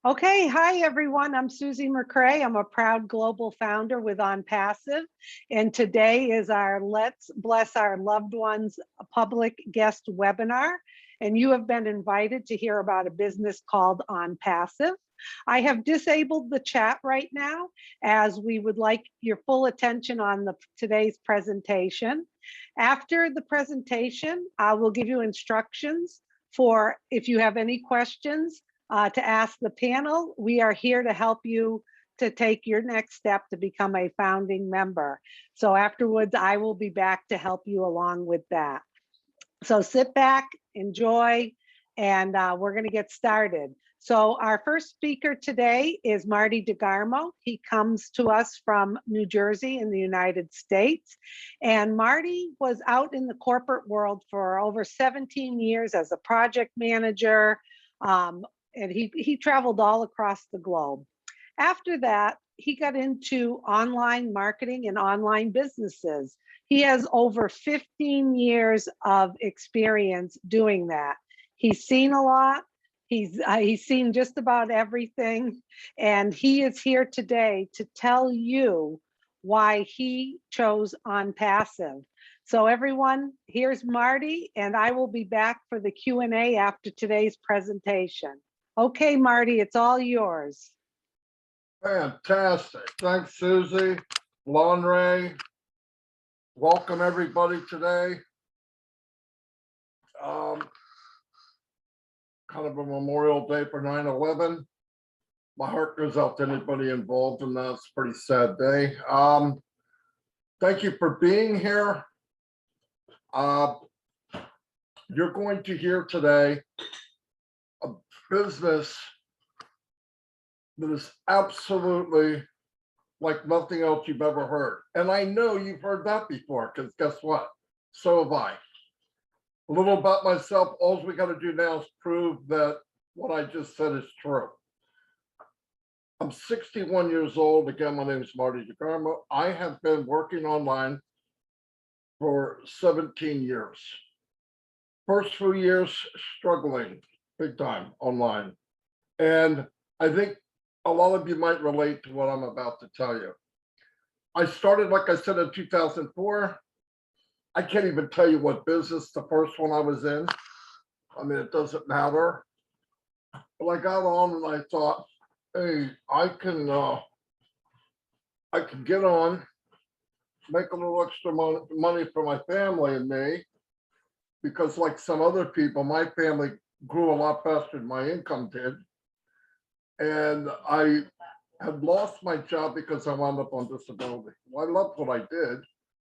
Okay, hi everyone. I'm Susie McCrae. I'm a proud global founder with OnPassive, and today is our Let's Bless Our Loved Ones public guest webinar. And you have been invited to hear about a business called OnPassive. I have disabled the chat right now as we would like your full attention on today's presentation. After the presentation, I will give you instructions for if you have any questions to ask the panel. We are here to help you to take your next step to become a founding member. So afterwards, I will be back to help you along with that. So sit back, enjoy, and we're going to get started. So our first speaker today is Marty DeGarmo. He comes to us from New Jersey in the United States. And Marty was out in the corporate world for over 17 years as a project manager, and he traveled all across the globe. After that, he got into online marketing and online businesses. He has over 15 years of experience doing that. He's seen a lot. He's seen just about everything, and he is here today to tell you why he chose OnPassive. So everyone, here's Marty, and I will be back for the Q&A after today's presentation. Okay, Marty, it's all yours. Fantastic. Thanks, Susie. Lonray. Welcome everybody today. Kind of a Memorial Day for 9/11. My heart goes out to anybody involved in that. It's a pretty sad day. Thank you for being here. You're going to hear today a business that is absolutely like nothing else you've ever heard. And I know you've heard that before, because guess what? So have I. A little about myself, all we got to do now is prove that what I just said is true. I'm 61 years old. Again, my name is Marty DeGarmo. I have been working online for 17 years. First few years struggling big time online. And I think a lot of you might relate to what I'm about to tell you. I started, like I said, in 2004. I can't even tell you what business the first one I was in. I mean, it doesn't matter. But I got on and I thought, hey, I can get on, make a little extra money for my family and me, because like some other people, my family grew a lot faster than my income did. And I had lost my job because I wound up on disability. Well, I loved what I did.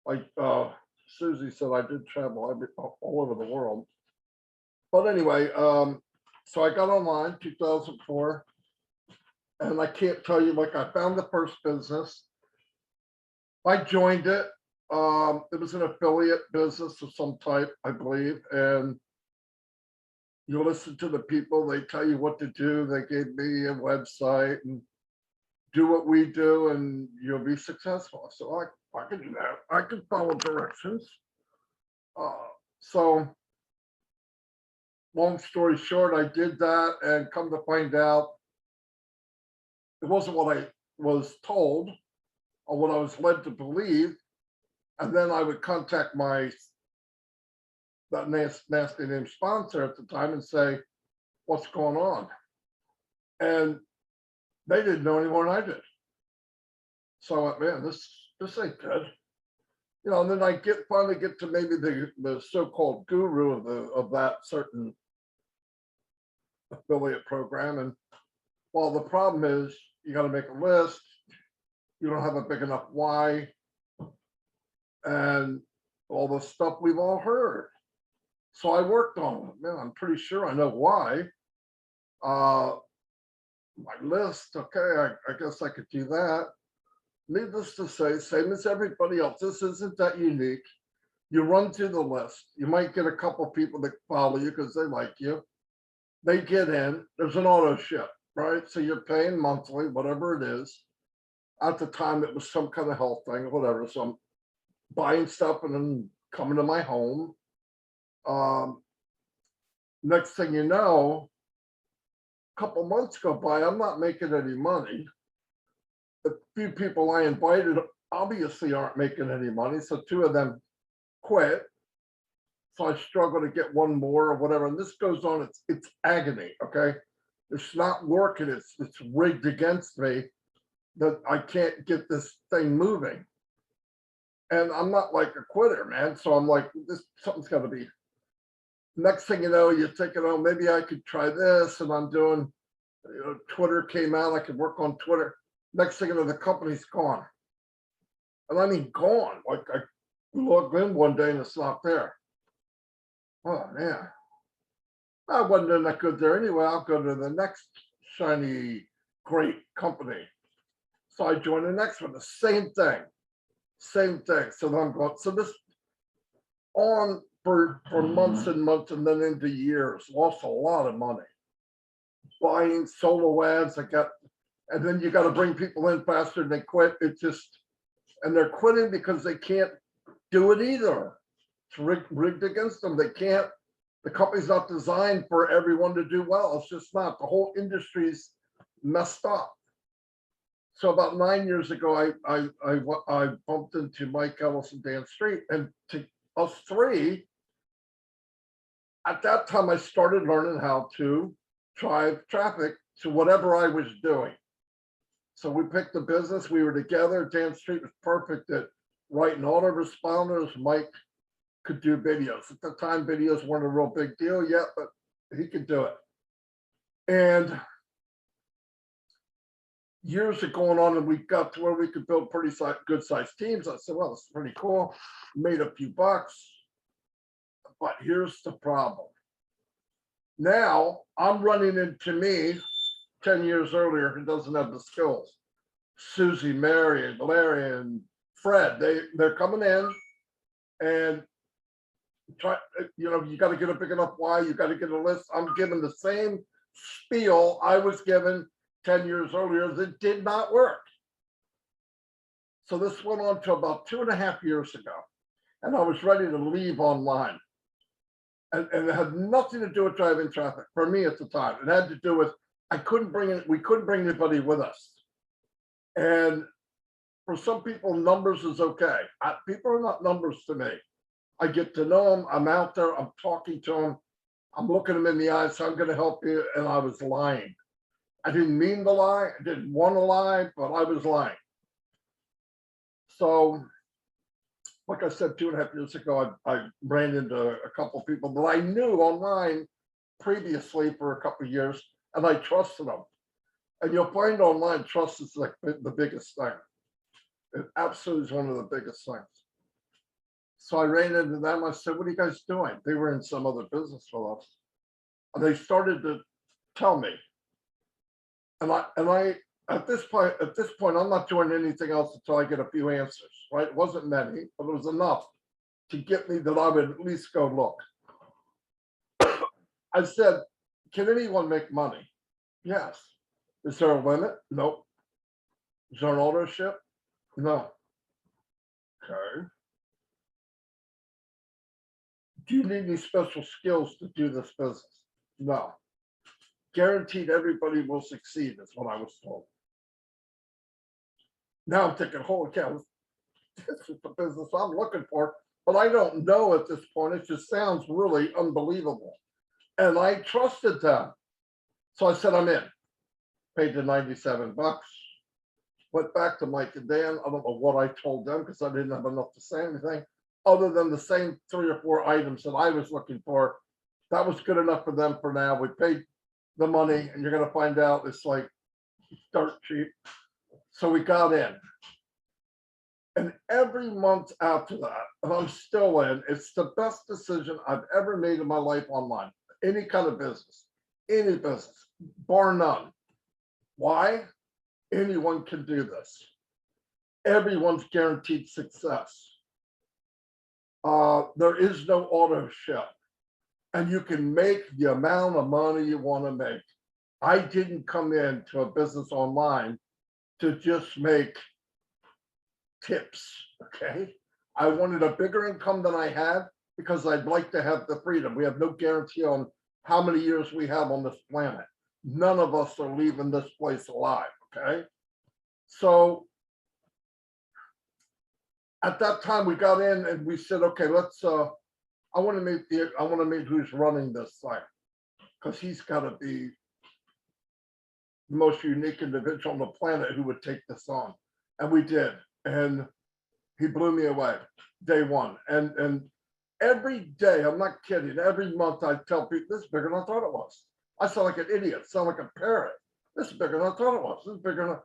Like Susie said, I did travel all over the world. But anyway, so I got online 2004, and I can't tell you, like, I found the first business. I joined it. It was an affiliate business of some type, I believe, and you listen to the people, they tell you what to do. They gave me a website and do what we do and you'll be successful. So I can do that. I can follow directions. So long story short, I did that, and come to find out, it wasn't what I was told or what I was led to believe. And then I would contact that nasty name sponsor at the time and say, what's going on? And they didn't know any more than I did. So I went, man, this ain't good. You know, and then I finally get to maybe the so-called guru of that certain affiliate program. And well, the problem is you got to make a list. You don't have a big enough why. And all the stuff we've all heard. So I worked on it. Man, I'm pretty sure I know why. My list, okay, I guess I could do that. Needless to say, same as everybody else, this isn't that unique. You run through the list. You might get a couple people that follow you because they like you. They get in, there's an auto ship, right? So you're paying monthly, whatever it is. At the time, it was some kind of health thing or whatever. So I'm buying stuff and then coming to my home. Next thing you know, couple months go by, I'm not making any money. The few people I invited obviously aren't making any money, so two of them quit. So I struggle to get one more or whatever, and this goes on. It's agony. Okay, it's not working. It's rigged against me that I can't get this thing moving. And I'm not like a quitter, man. So I'm like, this something's got to be. Next thing you know, you're thinking, oh, maybe I could try this, and I'm doing. Twitter came out. I could work on Twitter. Next thing you know, the company's gone, and I mean gone. Like I log in one day and it's not there. Oh man, I wasn't doing that good there anyway. I'll go to the next shiny, great company. So I joined the next one. The same thing, same thing. So then I'm going. So this on for months and months, and then into years. Lost a lot of money buying solo ads. And then you got to bring people in faster and they quit. It just, and they're quitting because they can't do it either. It's rigged against them. They can't, the company's not designed for everyone to do well. It's just not. The whole industry's messed up. So about 9 years ago, I bumped into Mike Ellis and Dan Street, and to us three, at that time, I started learning how to drive traffic to whatever I was doing. So we picked the business. We were together. Dan Street was perfect at writing autoresponders. Mike could do videos. At the time, videos weren't a real big deal yet, but he could do it. And years are going on, and we got to where we could build pretty good sized teams. I said, well, it's pretty cool. Made a few bucks. But here's the problem. Now I'm running into me 10 years earlier who doesn't have the skills. Susie, Mary, and Larry, and Fred, they're coming in and try, you got to get a big enough why, you got to get a list. I'm given the same spiel I was given 10 years earlier that did not work. So this went on to about 2.5 years ago, and I was ready to leave online. And it had nothing to do with driving traffic for me at the time. It had to do with we couldn't bring anybody with us. And for some people, numbers is okay. People are not numbers to me. I get to know them. I'm out there. I'm talking to them. I'm looking them in the eyes. So I'm going to help you. And I was lying. I didn't mean to lie. I didn't want to lie, but I was lying. So, like I said, 2.5 years ago, I ran into a couple of people that I knew online previously for a couple of years, and I trusted them. And you'll find online, trust is like the biggest thing. It absolutely is one of the biggest things. So I ran into them. I said, what are you guys doing? They were in some other business with us. And they started to tell me. And I at this point, I'm not doing anything else until I get a few answers, right? It wasn't many, but it was enough to get me that I would at least go look. I said, can anyone make money? Yes. Is there a limit? Nope. Is there an ownership? No. Okay. Do you need any special skills to do this business? No. Guaranteed everybody will succeed, is what I was told. Now I'm thinking, holy cow, this is the business I'm looking for, but I don't know at this point. It just sounds really unbelievable. And I trusted them. So I said, I'm in. Paid the $97. Went back to Mike and Dan. I don't know what I told them because I didn't have enough to say anything other than the same 3 or 4 items that I was looking for. That was good enough for them for now. We paid the money, and you're going to find out it's like dirt cheap. So we got in. And every month after that, and I'm still in, it's the best decision I've ever made in my life online. Any kind of business, any business, bar none. Why? Anyone can do this. Everyone's guaranteed success. There is no auto ship, and you can make the amount of money you want to make. I didn't come into a business online to just make tips, okay? I wanted a bigger income than I had because I'd like to have the freedom. We have no guarantee on how many years we have on this planet. none of us are leaving this place alive, okay? So at that time we got in and we said, okay, let's I want to meet who's running this thing, because he's got to be the most unique individual on the planet who would take this on. And we did. And he blew me away day one. And every day, I'm not kidding, every month I tell people, this is bigger than I thought it was. I sound like an idiot, sound like a parrot. This is bigger than I thought it was. This is bigger than.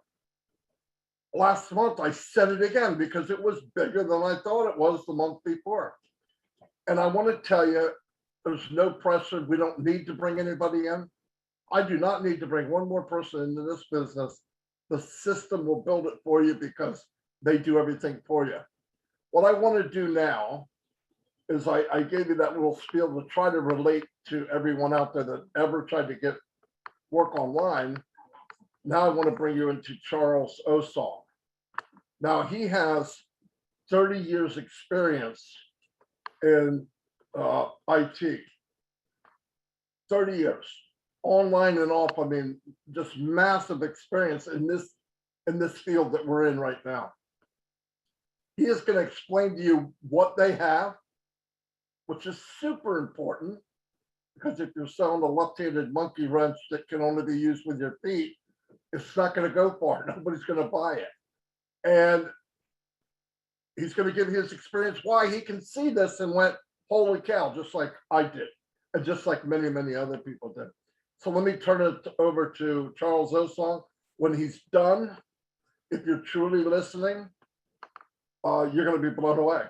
Last month I said it again because it was bigger than I thought it was the month before. And I want to tell you, there's no pressure. We don't need to bring anybody in. I do not need to bring one more person into this business. The system will build it for you because they do everything for you. What I want to do now is I gave you that little spiel to try to relate to everyone out there that ever tried to get work online. Now I want to bring you into Charles Osong. Now he has 30 years experience in IT. 30 years, online and off. I mean, just massive experience in this field that we're in right now. He is going to explain to you what they have, which is super important, because if you're selling a left-handed monkey wrench that can only be used with your feet, it's not going to go far. Nobody's going to buy it. And he's going to give his experience why he can see this and went, holy cow, just like I did, and just like many, many other people did. So let me turn it over to Charles Osong. When he's done, if you're truly listening, you're going to be blown away.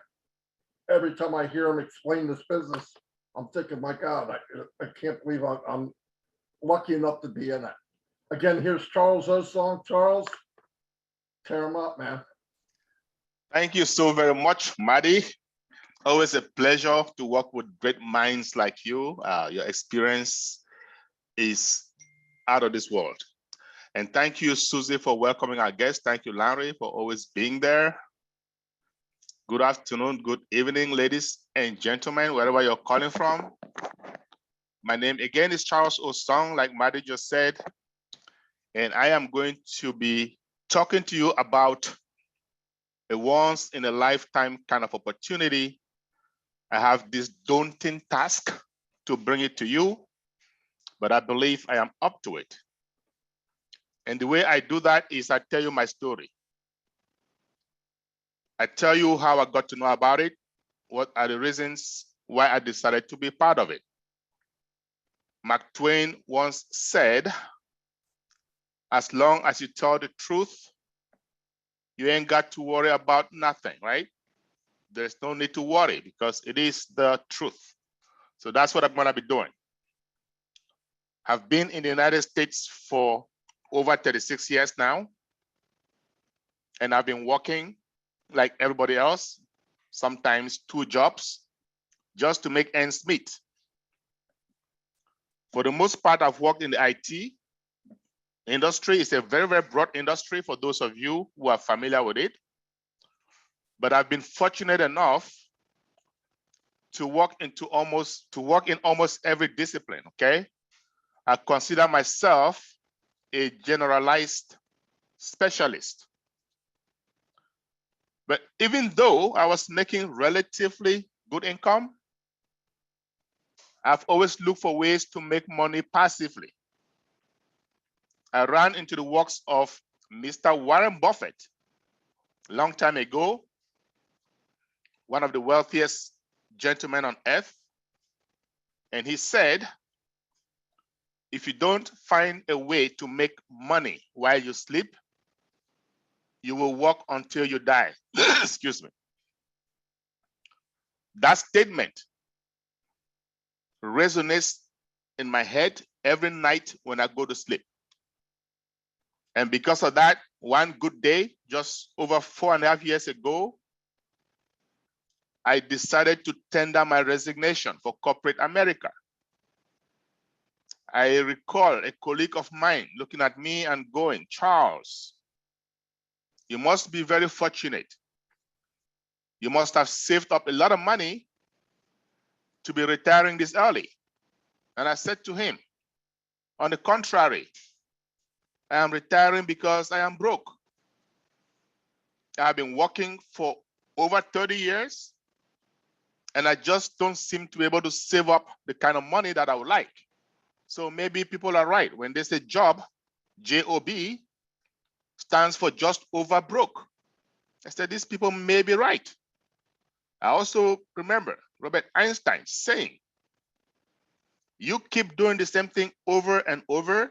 Every time I hear him explain this business, I'm thinking, my God, I can't believe I'm lucky enough to be in it. Again, here's Charles Osong. Charles, tear him up, man. Thank you so very much, Marty. Always a pleasure to work with great minds like you. Your experience is out of this world. And thank you, Susie, for welcoming our guests. Thank you, Larry, for always being there. Good afternoon, good evening, ladies and gentlemen, wherever you're calling from. My name again is Charles Osong, like Marty just said, and I am going to be talking to you about a once in a lifetime kind of opportunity. I have this daunting task to bring it to you, but I believe I am up to it. And the way I do that is I tell you my story. I tell you how I got to know about it, what are the reasons why I decided to be part of it. Mark Twain once said, as long as you tell the truth, you ain't got to worry about nothing, right? There's no need to worry because it is the truth. So that's what I'm gonna be doing. I've been in the United States for over 36 years now, and I've been working like everybody else, sometimes 2 jobs, just to make ends meet. For the most part, I've worked in the IT industry. It's a very, very broad industry for those of you who are familiar with it. But I've been fortunate enough to work in almost every discipline, okay? I consider myself a generalized specialist. But even though I was making relatively good income, I've always looked for ways to make money passively. I ran into the works of Mr. Warren Buffett a long time ago, one of the wealthiest gentlemen on earth. And he said, if you don't find a way to make money while you sleep, you will work until you die. Excuse me. That statement resonates in my head every night when I go to sleep. And because of that, one good day, just over 4.5 years ago, I decided to tender my resignation for corporate America. I recall a colleague of mine looking at me and going, Charles, you must be very fortunate. You must have saved up a lot of money to be retiring this early. And I said to him, On the contrary, I am retiring because I am broke. I have been working for over 30 years, and I just don't seem to be able to save up the kind of money that I would like. So maybe people are right when they say job, J-O-B, stands for just over broke. I said, these people may be right. I also remember Robert Einstein saying, you keep doing the same thing over and over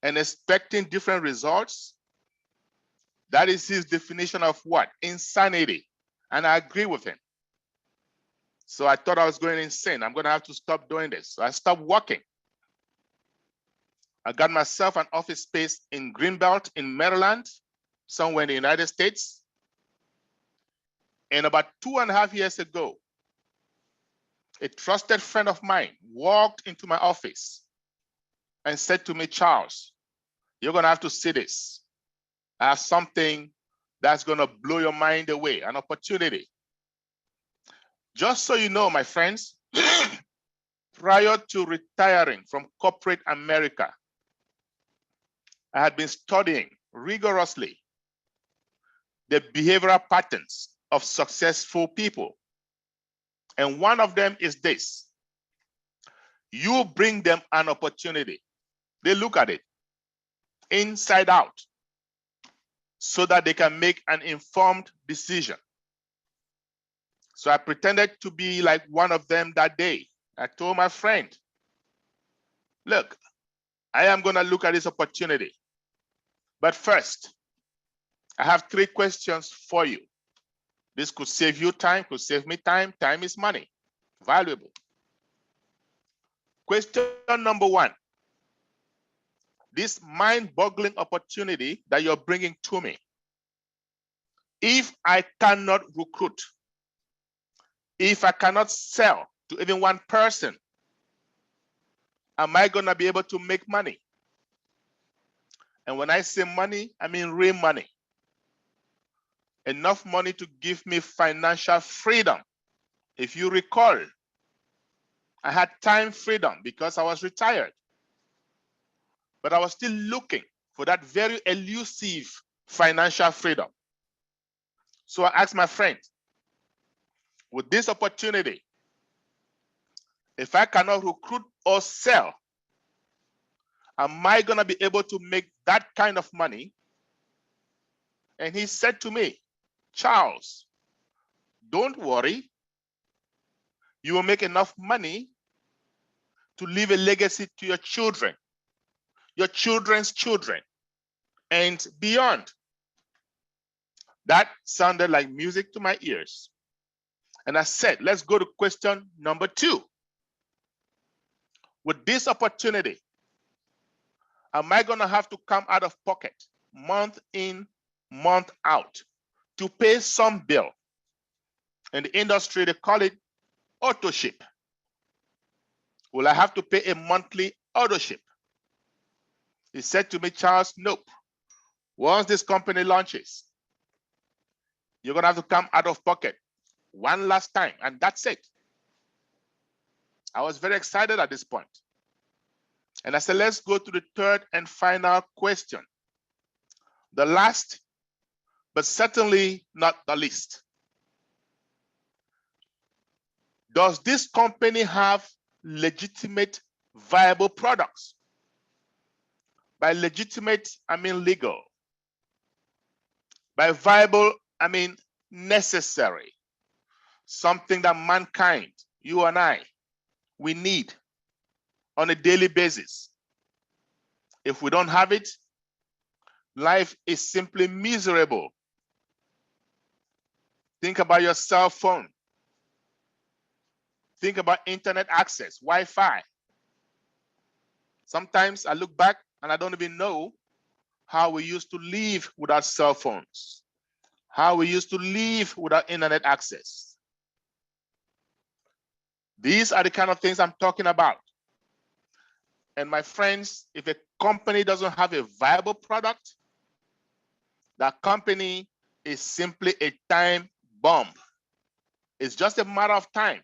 and expecting different results. That is his definition of what? Insanity. And I agree with him. So I thought I was going insane. I'm going to have to stop doing this. So I stopped working. I got myself an office space in Greenbelt in Maryland, somewhere in the United States. And about 2.5 years ago, a trusted friend of mine walked into my office and said to me, Charles, you're going to have to see this. I have something that's going to blow your mind away, an opportunity. Just so you know, my friends, prior to retiring from corporate America, I had been studying rigorously the behavioral patterns of successful people. And one of them is this: you bring them an opportunity. They look at it inside out so that they can make an informed decision. So I pretended to be like one of them that day. I told my friend, look, I am going to look at this opportunity. But first, I have 3 questions for you. This could save you time, could save me time. Time is money, valuable. Question number 1. This mind-boggling opportunity that you're bringing to me, if I cannot recruit, if I cannot sell to even one person, am I going to be able to make money? And when I say money, I mean real money. Enough money to give me financial freedom. If you recall, I had time freedom because I was retired. But I was still looking for that very elusive financial freedom. So I asked my friend, with this opportunity, if I cannot recruit or sell, am I going to be able to make that kind of money? And he said to me, Charles, don't worry. You will make enough money to leave a legacy to your children, your children's children, and beyond. That sounded like music to my ears. And I said, let's go to question number 2. With this opportunity, am I going to have to come out of pocket month in, month out to pay some bill? In the industry, they call it auto ship. Will I have to pay a monthly auto ship? He said to me, Charles, nope. Once this company launches, you're going to have to come out of pocket one last time, and that's it. I was very excited at this point. And I said, let's go to the 3rd and final question. The last, but certainly not the least. Does this company have legitimate, viable products? By legitimate, I mean legal. By viable, I mean necessary. Something that mankind, you and I, we need on a daily basis. If we don't have it, life is simply miserable. Think about your cell phone. Think about internet access, Wi-Fi. Sometimes I look back and I don't even know how we used to live without cell phones, how we used to live without internet access. These are the kind of things I'm talking about. And my friends, if a company doesn't have a viable product, that company is simply a time bomb. It's just a matter of time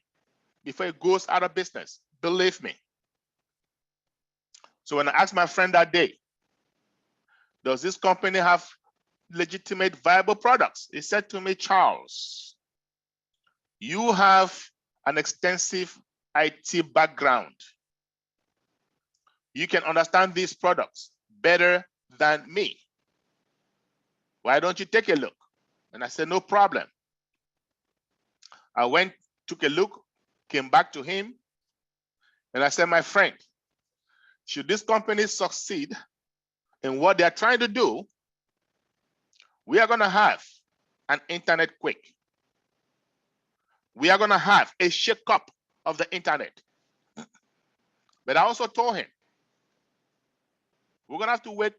before it goes out of business. Believe me. So when I asked my friend that day, does this company have legitimate, viable products? He said to me, Charles, you have an extensive IT background. You can understand these products better than me. Why don't you take a look? And I said, no problem. I went, took a look, came back to him, and I said, my friend, should this company succeed in what they're trying to do, we are going to have an internet quake. We are going to have a shake-up of the internet. But I also told him, we're going to have to wait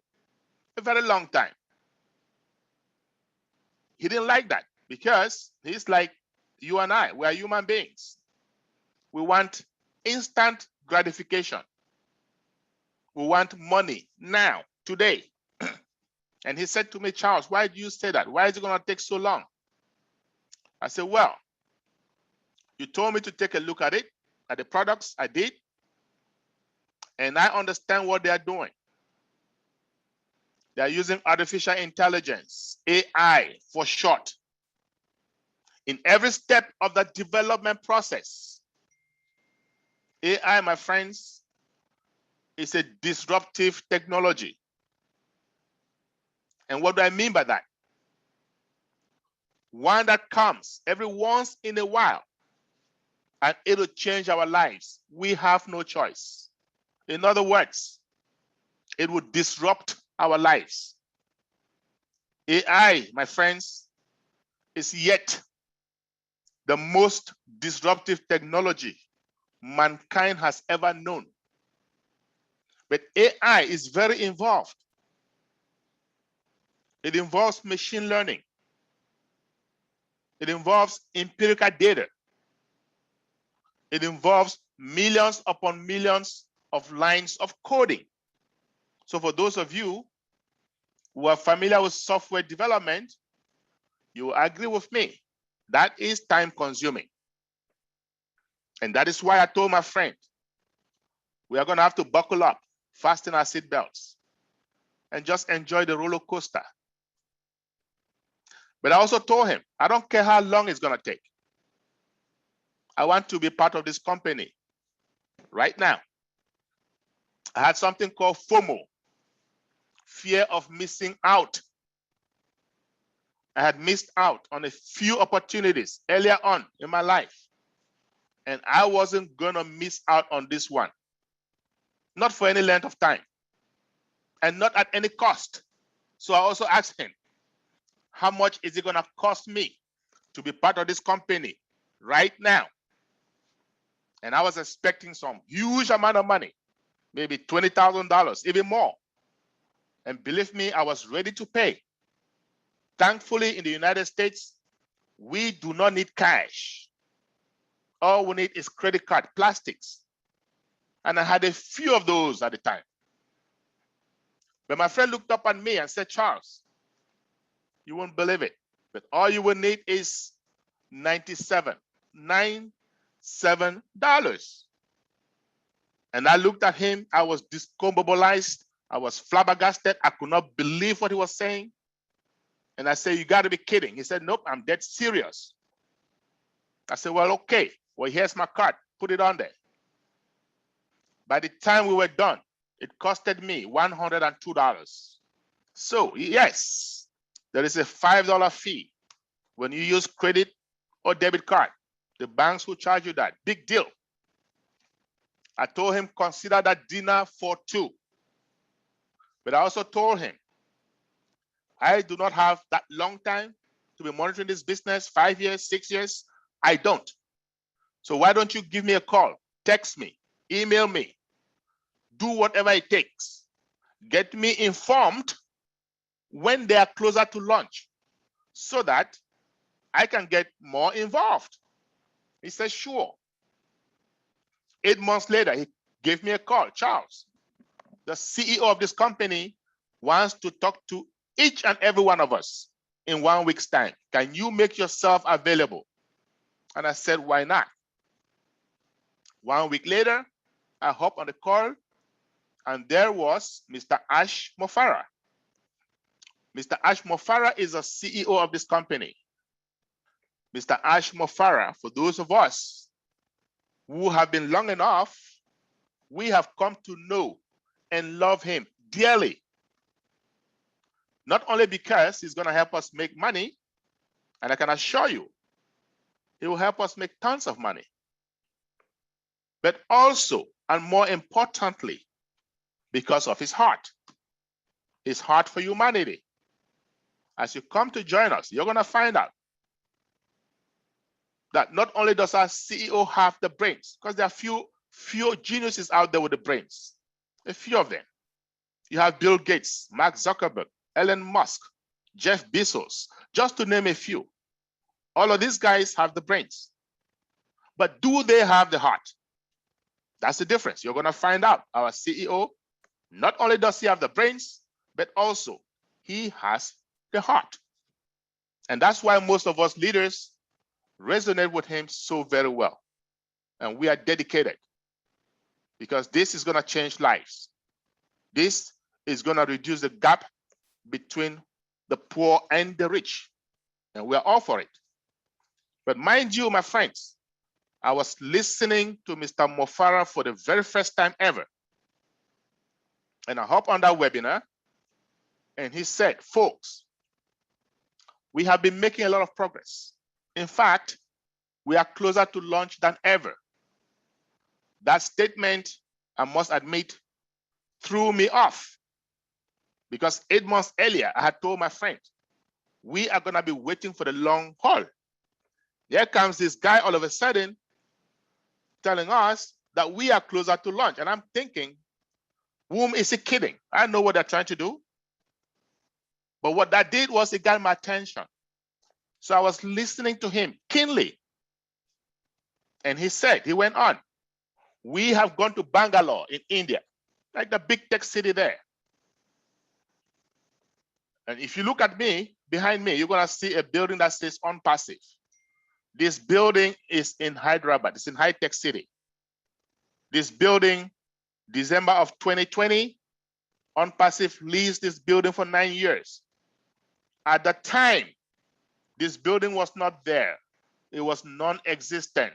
a very long time. He didn't like that because he's like you and I, we are human beings. We want instant gratification. We want money now, today. And he said to me, Charles, why do you say that? Why is it going to take so long? I said, well, you told me to take a look at it, at the products. I did. And I understand what they are doing. They are using artificial intelligence, AI for short, in every step of the development process. AI, my friends, is a disruptive technology. And what do I mean by that? One that comes every once in a while, and it'll change our lives. We have no choice. In other words, it will disrupt our lives. AI, my friends, is yet the most disruptive technology mankind has ever known. But AI is very involved. It involves machine learning. It involves empirical data. It involves millions upon millions of lines of coding. So for those of you who are familiar with software development, you will agree with me. That is time consuming. And that is why I told my friend, we are going to have to buckle up, fasten our seatbelts, and just enjoy the roller coaster. But I also told him, I don't care how long it's going to take. I want to be part of this company right now. I had something called FOMO, fear of missing out. I had missed out on a few opportunities earlier on in my life, and I wasn't going to miss out on this one. Not for any length of time, and not at any cost. So I also asked him, how much is it going to cost me to be part of this company right now? And I was expecting some huge amount of money, maybe $20,000, even more. And believe me, I was ready to pay. Thankfully, in the United States, we do not need cash. All we need is credit card, plastics. And I had a few of those at the time. But my friend looked up at me and said, Charles, you won't believe it, but all you will need is $97. And I looked at him. I was discombobulated. I was flabbergasted. I could not believe what he was saying. And I said, you got to be kidding. He said, nope, I'm dead serious. I said, well, okay. Well, here's my card. Put it on there. By the time we were done, it costed me $102. So, yes, there is a $5 fee when you use credit or debit card. The banks will charge you that. Big deal. I told him, consider that dinner for two. But I also told him, I do not have that long time to be monitoring this business, 5 years, 6 years. I don't. So why don't you give me a call, text me, email me, do whatever it takes. Get me informed when they are closer to launch so that I can get more involved. He said, sure. 8 months later, he gave me a call. Charles, the CEO of this company wants to talk to each and every one of us in 1 week's time. Can you make yourself available? And I said, why not? 1 week later, I hop on the call And there was Mr. Ash Mofara. Mr. Ash Mofara is a CEO of this company. Mr. Ash Mofara, for those of us who have been long enough, we have come to know and love him dearly. Not only because he's going to help us make money, and I can assure you, he will help us make tons of money, but also, and more importantly, because of his heart for humanity. As you come to join us, you're going to find out that not only does our CEO have the brains, because there are few geniuses out there with the brains, a few of them. You have Bill Gates, Mark Zuckerberg, Elon Musk, Jeff Bezos, just to name a few. All of these guys have the brains. But do they have the heart? That's the difference. You're going to find out. Our CEO, not only does he have the brains, but also he has the heart. And that's why most of us leaders resonate with him so very well. And we are dedicated, because this is going to change lives. This is going to reduce the gap between the poor and the rich. And we're all for it. But mind you, my friends, I was listening to Mr. Mofara for the very first time ever. And I hopped on that webinar, and he said, folks, we have been making a lot of progress. In fact, we are closer to launch than ever. That statement, I must admit, threw me off, because 8 months earlier, I had told my friend, we are going to be waiting for the long haul. Here comes this guy all of a sudden telling us that we are closer to launch. And I'm thinking, whom is he kidding? I know what they're trying to do. But what that did was it got my attention. So I was listening to him keenly. And he went on, we have gone to Bangalore in India, like the big tech city there. And if you look at me, behind me, you're going to see a building that says OnPassive. This building is in Hyderabad. It's in high-tech city. This building, December of 2020, OnPassive leased this building for 9 years. At the time, this building was not there. It was non-existent.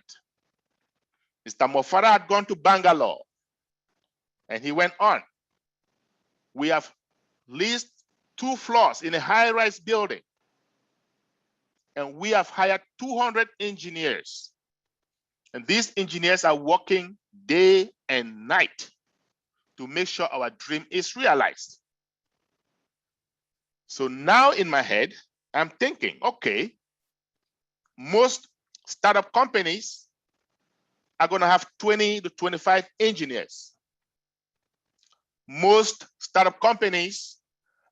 Mr. Mofara had gone to Bangalore, and he went on. We have leased 2 floors in a high-rise building, and we have hired 200 engineers. And these engineers are working day and night to make sure our dream is realized. So now in my head, I'm thinking, okay, most startup companies are going to have 20 to 25 engineers. Most startup companies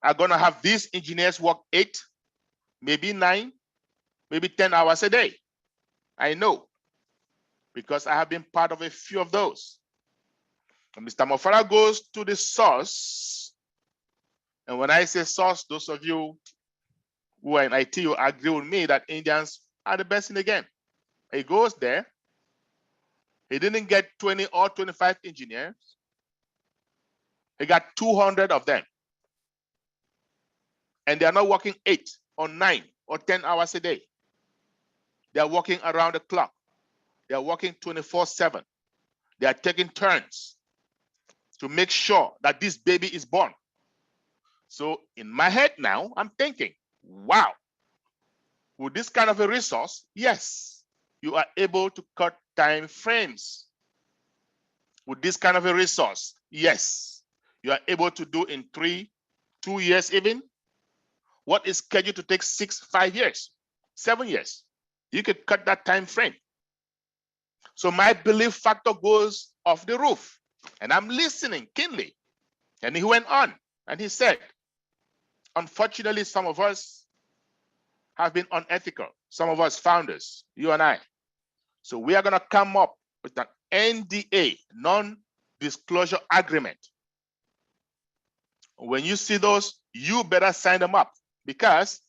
are going to have these engineers work 8, maybe 9, maybe 10 hours a day. I know, because I have been part of a few of those. And Mr. Mofara goes to the source. And when I say source, those of you who are in IT will agree with me that Indians are the best in the game. He goes there. He didn't get 20 or 25 engineers. He got 200 of them. And they are not working 8 or 9 or 10 hours a day. They are working around the clock. They are working 24/7. They are taking turns to make sure that this baby is born. So in my head now, I'm thinking, wow, with this kind of a resource, yes, you are able to cut time frames. With this kind of a resource, yes, you are able to do in 3, 2 years even, what is scheduled to take 6, 5 years, 7 years. You could cut that time frame. So my belief factor goes off the roof, and I'm listening keenly. And he went on and he said, unfortunately, some of us have been unethical. Some of us founders, you and I. So we are going to come up with an NDA, non-disclosure agreement. When you see those, you better sign them up, because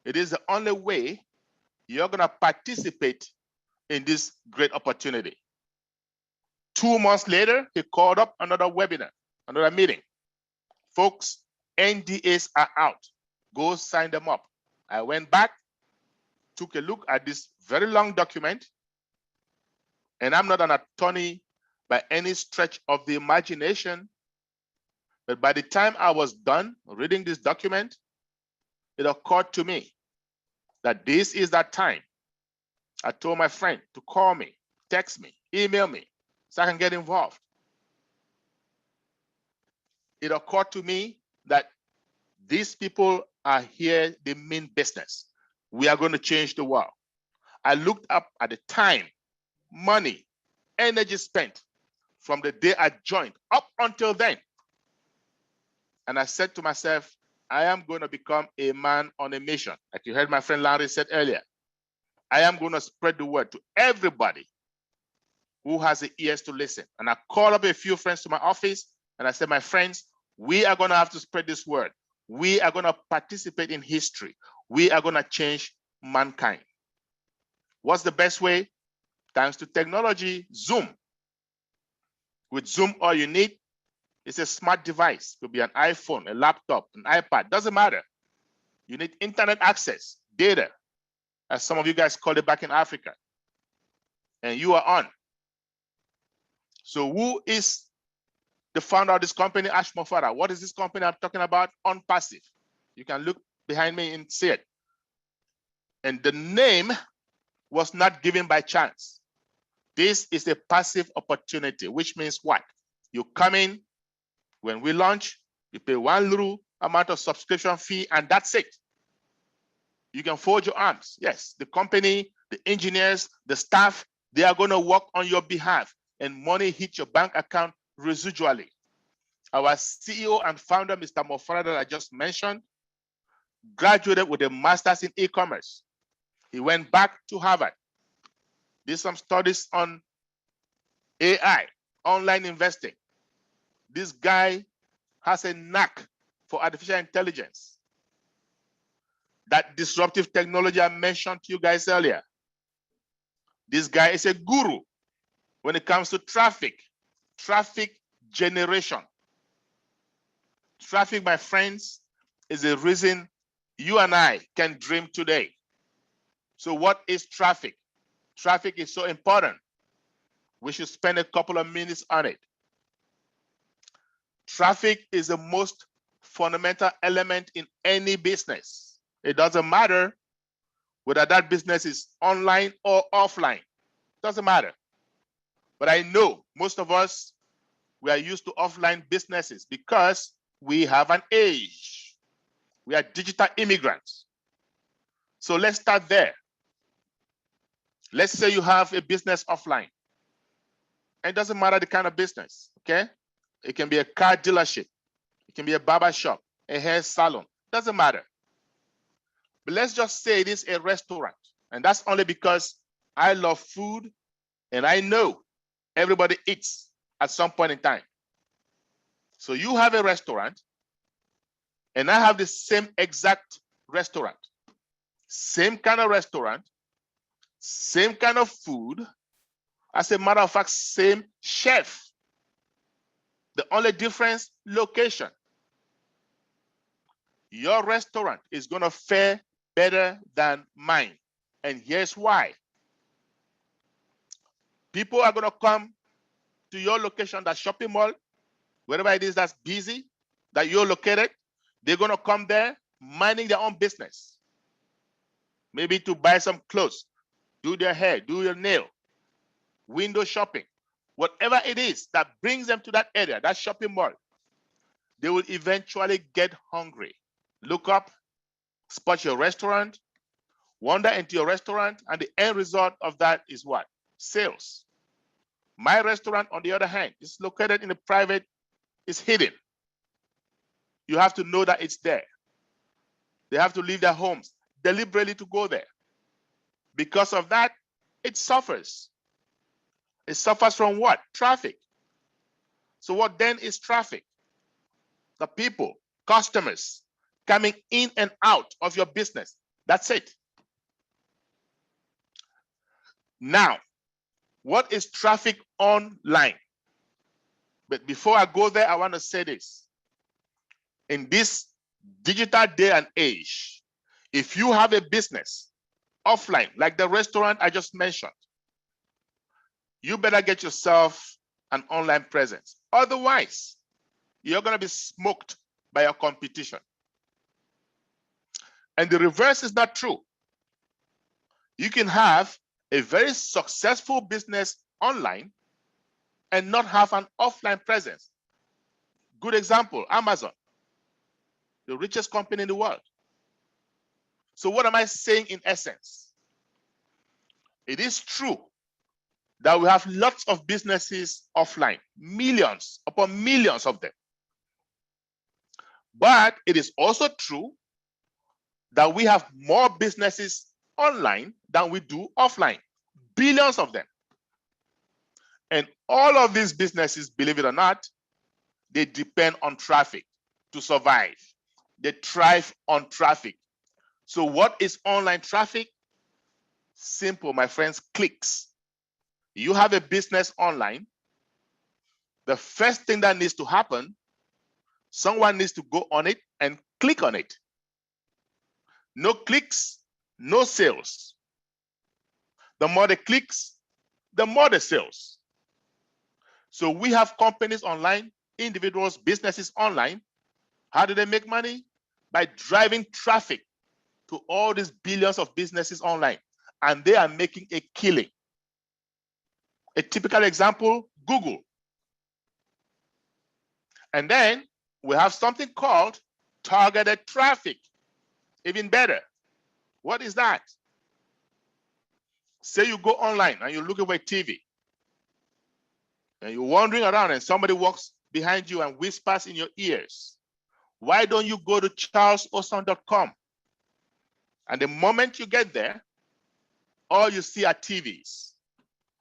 it is the only way you're going to participate in this great opportunity. 2 months later, he called up another webinar. another meeting. Folks, NDAs are out. Go sign them up. I went back, took a look at this very long document, and I'm not an attorney by any stretch of the imagination, but by the time I was done reading this document, it occurred to me that this is that time. I told my friend to call me, text me, email me, so I can get involved. It occurred to me that these people are here, they mean business. We are going to change the world. I looked up at the time, money, energy spent from the day I joined up until then. And I said to myself, I am going to become a man on a mission. Like you heard my friend Larry said earlier. I am going to spread the word to everybody who has the ears to listen. And I called up a few friends to my office and I said, my friends, we are going to have to spread this word. We are going to participate in history. We are going to change mankind. What's the best way? Thanks to technology, Zoom. With Zoom, all you need is a smart device. It could be an iPhone, a laptop, an iPad, doesn't matter. You need internet access, data, as some of you guys call it back in Africa. And you are on. So who is the founder of this company, Ash Mofara? What is this company I'm talking about? OnPassive. You can look behind me and see it. And the name was not given by chance. This is a passive opportunity, which means what? You come in, when we launch, you pay one little amount of subscription fee, and that's it. You can fold your arms. Yes, the company, the engineers, the staff, they are going to work on your behalf, and money hits your bank account residually. Our CEO and founder, Mr. Mofara, that I just mentioned, graduated with a master's in e-commerce. He went back to Harvard, did some studies on AI, online investing. This guy has a knack for artificial intelligence. That disruptive technology I mentioned to you guys earlier. This guy is a guru when it comes to traffic generation. Traffic, my friends, is the reason you and I can dream today. So what is traffic? Traffic is so important. We should spend a couple of minutes on it. Traffic is the most fundamental element in any business. It doesn't matter whether that business is online or offline. Doesn't matter. But I know most of us, we are used to offline businesses because we have an age. We are digital immigrants. So let's start there. Let's say you have a business offline. It doesn't matter the kind of business, okay? It can be a car dealership. It can be a barber shop, a hair salon. Doesn't matter. But let's just say it is a restaurant. And that's only because I love food and I know everybody eats at some point in time. So you have a restaurant and I have the same exact restaurant. Same kind of restaurant, same kind of food. As a matter of fact, same chef. The only difference, location. Your restaurant is going to fare better than mine. And here's why. People are going to come to your location, that shopping mall, wherever it is that's busy, that you're located. They're going to come there minding their own business. Maybe to buy some clothes, do their hair, do your nail, window shopping. Whatever it is that brings them to that area, that shopping mall, they will eventually get hungry. Look up, spot your restaurant, wander into your restaurant, and the end result of that is what? Sales. My restaurant, on the other hand, is located in a private, it's hidden. You have to know that it's there. They have to leave their homes deliberately to go there. Because of that, it suffers. It suffers from what? Traffic. So what then is traffic? The people, customers coming in and out of your business. That's it. Now, what is traffic online? But before I go there, I want to say this. In this digital day and age, if you have a business offline, like the restaurant I just mentioned, you better get yourself an online presence. Otherwise, you're going to be smoked by your competition. And the reverse is not true. You can have a very successful business online and not have an offline presence. Good example, Amazon, the richest company in the world. So what am I saying in essence? It is true that we have lots of businesses offline, millions upon millions of them. But it is also true that we have more businesses online than we do offline, billions of them. And all of these businesses, believe it or not, they depend on traffic to survive. They thrive on traffic. So what is online traffic? Simple, my friends, clicks. You have a business online. The first thing that needs to happen, someone needs to go on it and click on it. No clicks, no sales. The more the clicks, the more the sales. So we have companies online, individuals, businesses online. How do they make money? By driving traffic to all these billions of businesses online. And they are making a killing. A typical example, Google. And then we have something called targeted traffic. Even better. What is that? Say you go online and you're looking for a TV. And you're wandering around and somebody walks behind you and whispers in your ears. Why don't you go to charlesoson.com? And the moment you get there, all you see are TVs.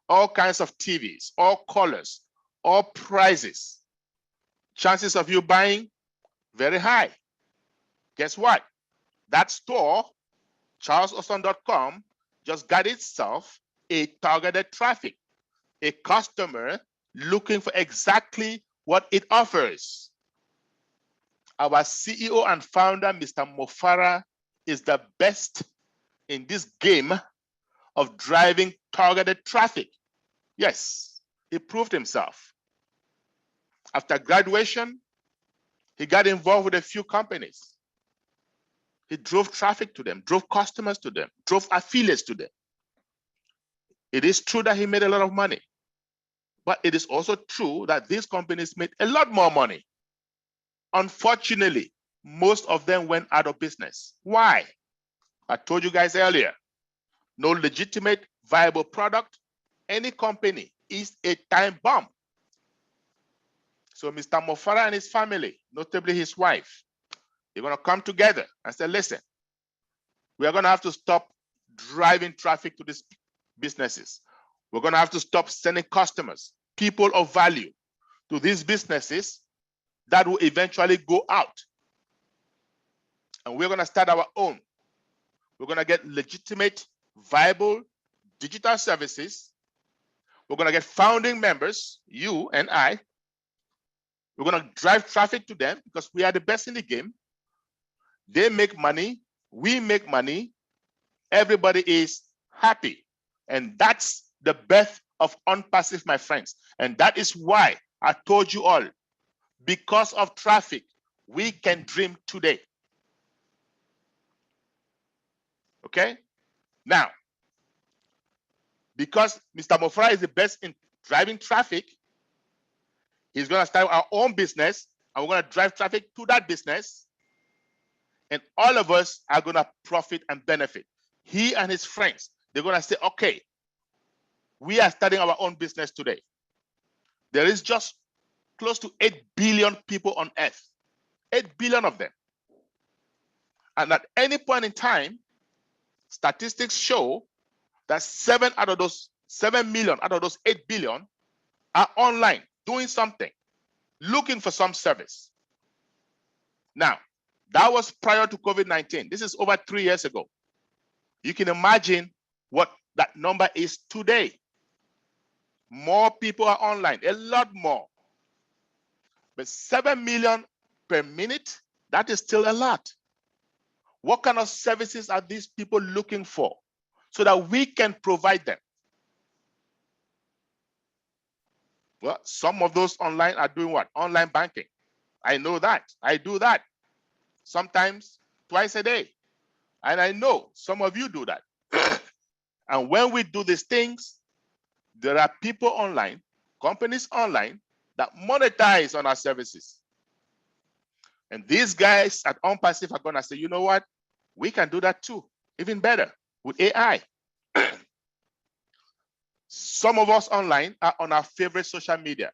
All kinds of TVs, all colors, all prices. Chances of you buying, very high. Guess what? That store, charlesoson.com, just got itself a targeted traffic, a customer looking for exactly what it offers. Our CEO and founder, Mr. Mofara, is the best in this game of driving targeted traffic. Yes, he proved himself. After graduation, he got involved with a few companies. He drove traffic to them, drove customers to them, drove affiliates to them. It is true that he made a lot of money, but it is also true that these companies made a lot more money. Unfortunately, most of them went out of business. Why? I told you guys earlier, no legitimate, viable product. Any company is a time bomb. So Mr. Mofara and his family, notably his wife, they're going to come together and say, listen, we are going to have to stop driving traffic to these businesses. We're going to have to stop sending customers, people of value, to these businesses that will eventually go out. And we're going to start our own. We're going to get legitimate, viable digital services. We're going to get founding members, you and I. We're going to drive traffic to them because we are the best in the game. They make money. We make money. Everybody is happy. And that's the birth of OnPassive, my friends. And that is why I told you all, because of traffic, we can dream today. Okay? Now, because Mr. Mofara is the best in driving traffic, he's going to start our own business, and we're going to drive traffic to that business. And all of us are going to profit and benefit. He and his friends, they're going to say, okay, we are starting our own business today. There is just close to 8 billion people on earth, 8 billion of them. And at any point in time, statistics show that 7 million out of those 8 billion are online doing something, looking for some service. Now, that was prior to COVID-19. This is over 3 years ago. You can imagine what that number is today. More people are online, a lot more. But 7 million per minute, that is still a lot. What kind of services are these people looking for so that we can provide them? Well, some of those online are doing what? Online banking. I know that. I do that sometimes twice a day. And I know some of you do that. And when we do these things, there are people online, companies online that monetize on our services. And these guys at OnPassive are going to say, you know what? We can do that too, even better with AI. Some of us online are on our favorite social media: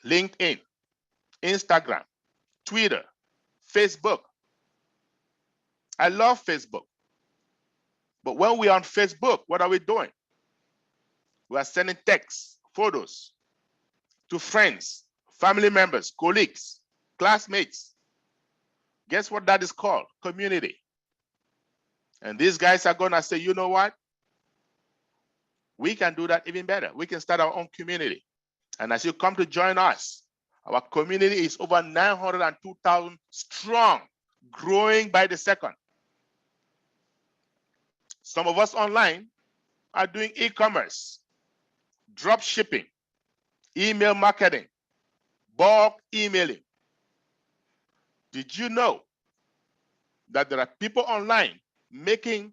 LinkedIn, Instagram, Twitter, Facebook. I love Facebook. But when we're on Facebook, what are we doing? We are sending texts, photos to friends, family members, colleagues, classmates. Guess what that is called? Community. And these guys are going to say, you know what? We can do that even better. We can start our own community. And as you come to join us, our community is over 902,000 strong, growing by the second. Some of us online are doing e-commerce, drop shipping, email marketing, bulk emailing. Did you know that there are people online making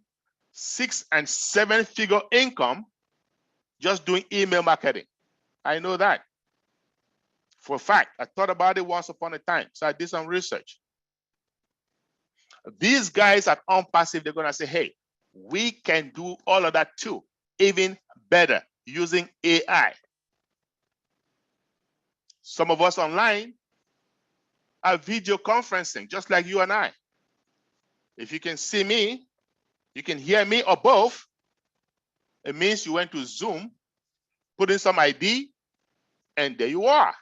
6- and 7-figure income just doing email marketing? I know that for a fact. I thought about it once upon a time, so I did some research. These guys at OnPassive, they're going to say, hey, we can do all of that too, even better, using AI. Some of us online are video conferencing, just like you and I. If you can see me, you can hear me, or both, it means you went to Zoom, put in some ID, and there you are.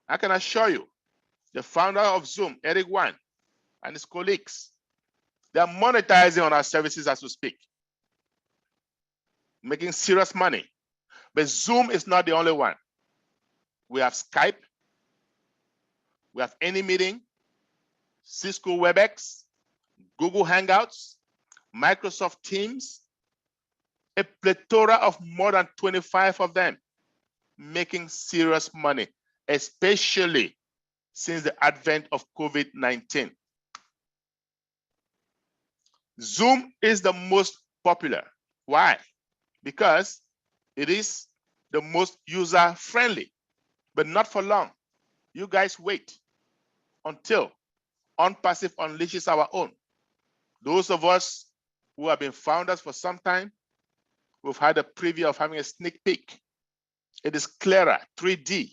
I can assure you, the founder of Zoom, Eric Wan, and his colleagues, they're monetizing on our services as we speak, making serious money. But Zoom is not the only one. We have Skype, we have AnyMeeting, Cisco WebEx, Google Hangouts, Microsoft Teams, a plethora of more than 25 of them making serious money, especially since the advent of COVID-19. Zoom is the most popular. Why? Because it is the most user-friendly, but not for long. You guys wait until OnPassive unleashes our own. Those of us who have been founders for some time, we've had a preview of having a sneak peek. It is clearer, 3D,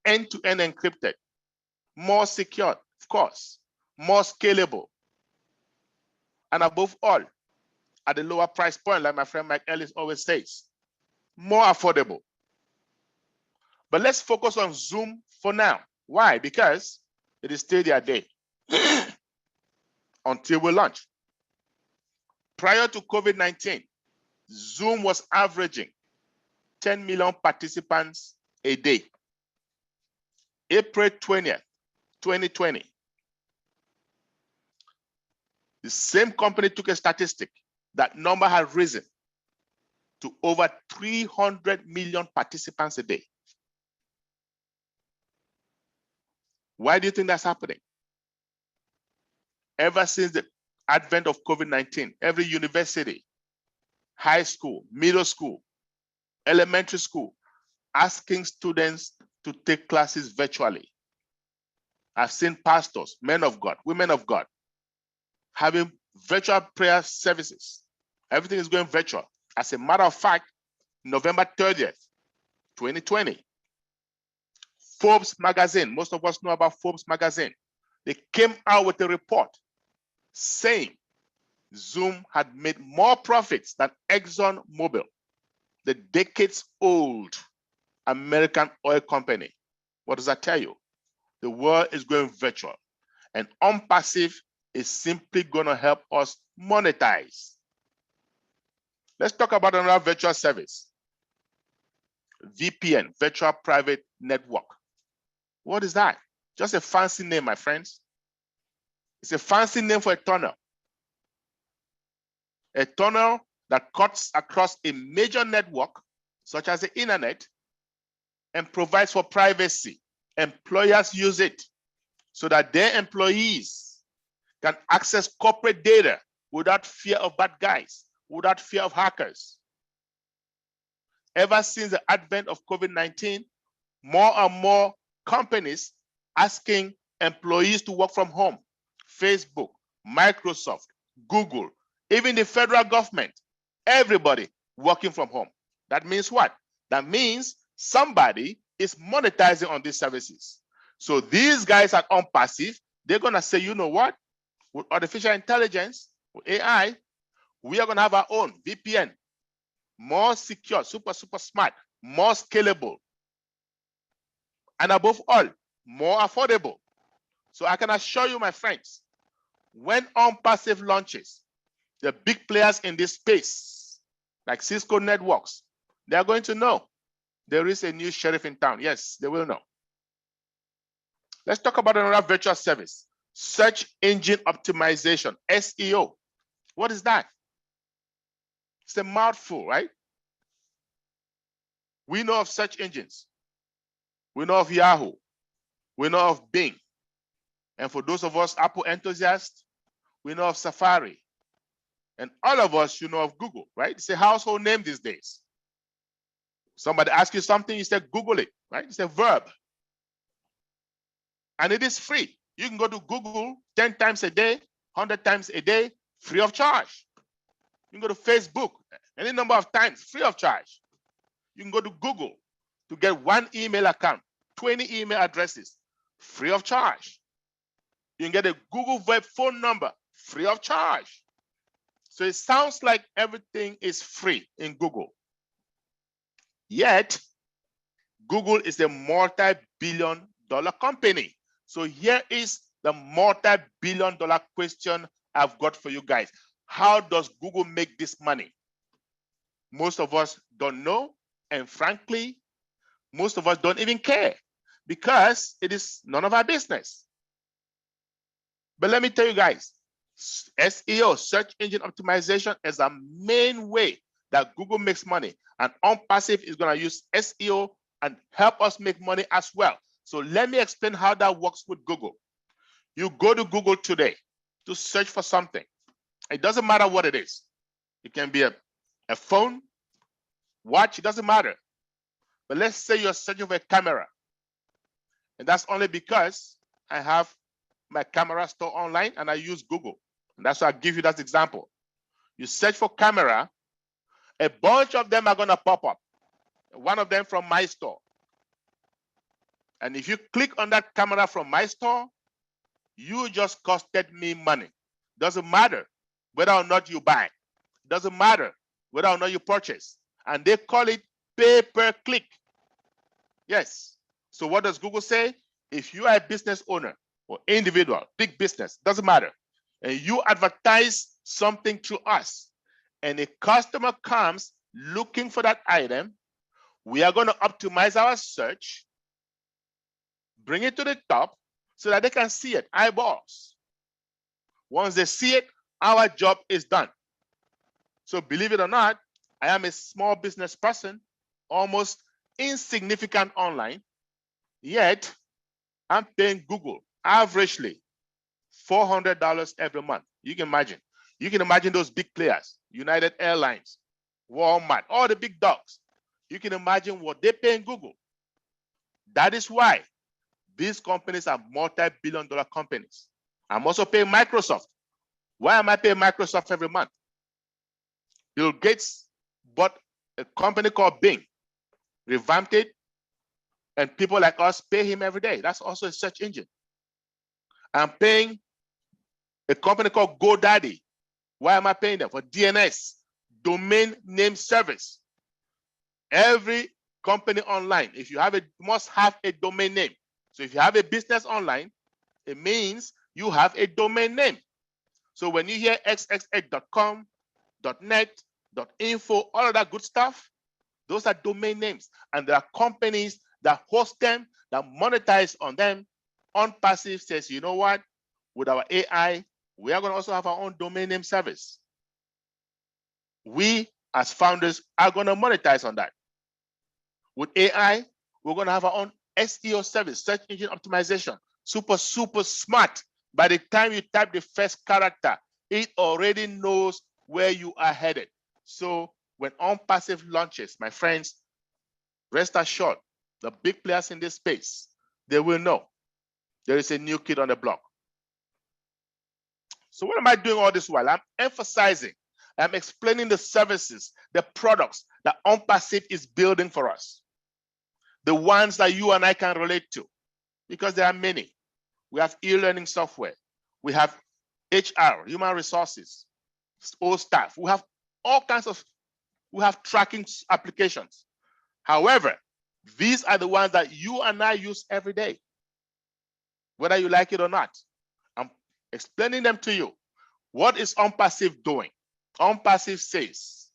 end-to-end encrypted, more secure, of course, more scalable, and above all, at a lower price point, like my friend Mike Ellis always says, more affordable. But let's focus on Zoom for now. Why? Because it is still their day until we launch. Prior to COVID-19, Zoom was averaging 10 million participants a day. April 20th, 2020, the same company took a statistic. That number had risen to over 300 million participants a day. Why do you think that's happening? Ever since the advent of COVID-19, every university, high school, middle school, elementary school, asking students to take classes virtually. I've seen pastors, men of God, women of God, having virtual prayer services. Everything is going virtual. As a matter of fact, November 30th, 2020, Forbes magazine, most of us know about Forbes magazine, they came out with a report saying Zoom had made more profits than ExxonMobil, the decades-old American oil company. What does that tell you? The world is going virtual, and OnPassive is simply going to help us monetize. Let's talk about another virtual service, VPN, Virtual Private network. What is that? Just a fancy name, my friends. It's a fancy name for a tunnel. A tunnel that cuts across a major network, such as the internet, and provides for privacy. Employers use it so that their employees can access corporate data without fear of bad guys, without fear of hackers. Ever since the advent of COVID-19, more and more companies asking employees to work from home. Facebook, Microsoft, Google, even the federal government, everybody working from home. That means what? That means somebody is monetizing on these services. So these guys at OnPassive, they're gonna say, you know what? With artificial intelligence, with AI, we are gonna have our own VPN, more secure, super smart, more scalable, and above all, more affordable. So I can assure you, my friends, when OnPassive launches, the big players in this space, like Cisco Networks, they are going to know there is a new sheriff in town. Yes, they will know. Let's talk about another virtual service, search engine optimization, SEO. What is that? It's a mouthful, right? We know of search engines. We know of Yahoo. We know of Bing. And for those of us Apple enthusiasts, we know of Safari. And all of us, you know of Google, right? It's a household name these days. Somebody asks you something, you say, Google it, right? It's a verb. And it is free. You can go to Google 10 times a day, 100 times a day, free of charge. You can go to Facebook any number of times, free of charge. You can go to Google to get one email account, 20 email addresses, free of charge. You can get a Google Web phone number, free of charge. So it sounds like everything is free in Google. Yet, Google is a multi-billion-dollar company. So here is the multi-billion-dollar question I've got for you guys. How does Google make this money? Most of us don't know, and frankly, most of us don't even care because it is none of our business. But let me tell you guys, SEO, search engine optimization, is a main way that Google makes money, and OnPassive is going to use SEO and help us make money as well. So let me explain how that works with Google. You go to Google today to search for something. It doesn't matter what it is. It can be a phone, watch, it doesn't matter. But let's say you're searching for a camera. And that's only because I have my camera store online and I use Google. And that's why I give you that example. You search for camera, a bunch of them are going to pop up. One of them from my store. And if you click on that camera from my store, you just costed me money. Doesn't matter whether or not you buy. Doesn't matter whether or not you purchase. And they call it pay per click. Yes. So what does Google say? If you are a business owner or individual, big business, doesn't matter, and you advertise something to us, and a customer comes looking for that item, we are going to optimize our search, bring it to the top so that they can see it, eyeballs. Once they see it, our job is done. So believe it or not, I am a small business person, almost insignificant online, yet I'm paying Google averagely $400 every month. You can imagine. You can imagine those big players, United Airlines, Walmart, all the big dogs. You can imagine what they pay in Google. That is why these companies are multi-billion-dollar companies. I'm also paying Microsoft. Why am I paying Microsoft every month? Bill Gates bought a company called Bing, revamped it, and people like us pay him every day. That's also a search engine. I'm paying a company called GoDaddy. Why am I paying them? For DNS, domain name service. Every company online, if you have must have a domain name. So if you have a business online, it means you have a domain name. So when you hear xxx.com, .net, .info, all of that good stuff, those are domain names. And there are companies that host them, that monetize on them. OnPassive says, you know what? With our AI, we are going to also have our own domain name service. We, as founders, are going to monetize on that. With AI, we're going to have our own SEO service, search engine optimization. Super, super smart. By the time you type the first character, it already knows where you are headed. So when OnPassive launches, my friends, rest assured, the big players in this space, they will know there is a new kid on the block. So what am I doing all this while? I'm emphasizing, I'm explaining the services, the products that OnPassive is building for us. The ones that you and I can relate to, because there are many. We have e-learning software. We have HR, human resources, all staff. We have all kinds of, we have tracking applications. However, these are the ones that you and I use every day, whether you like it or not. I'm explaining them to you. What is OnPassive doing? OnPassive says,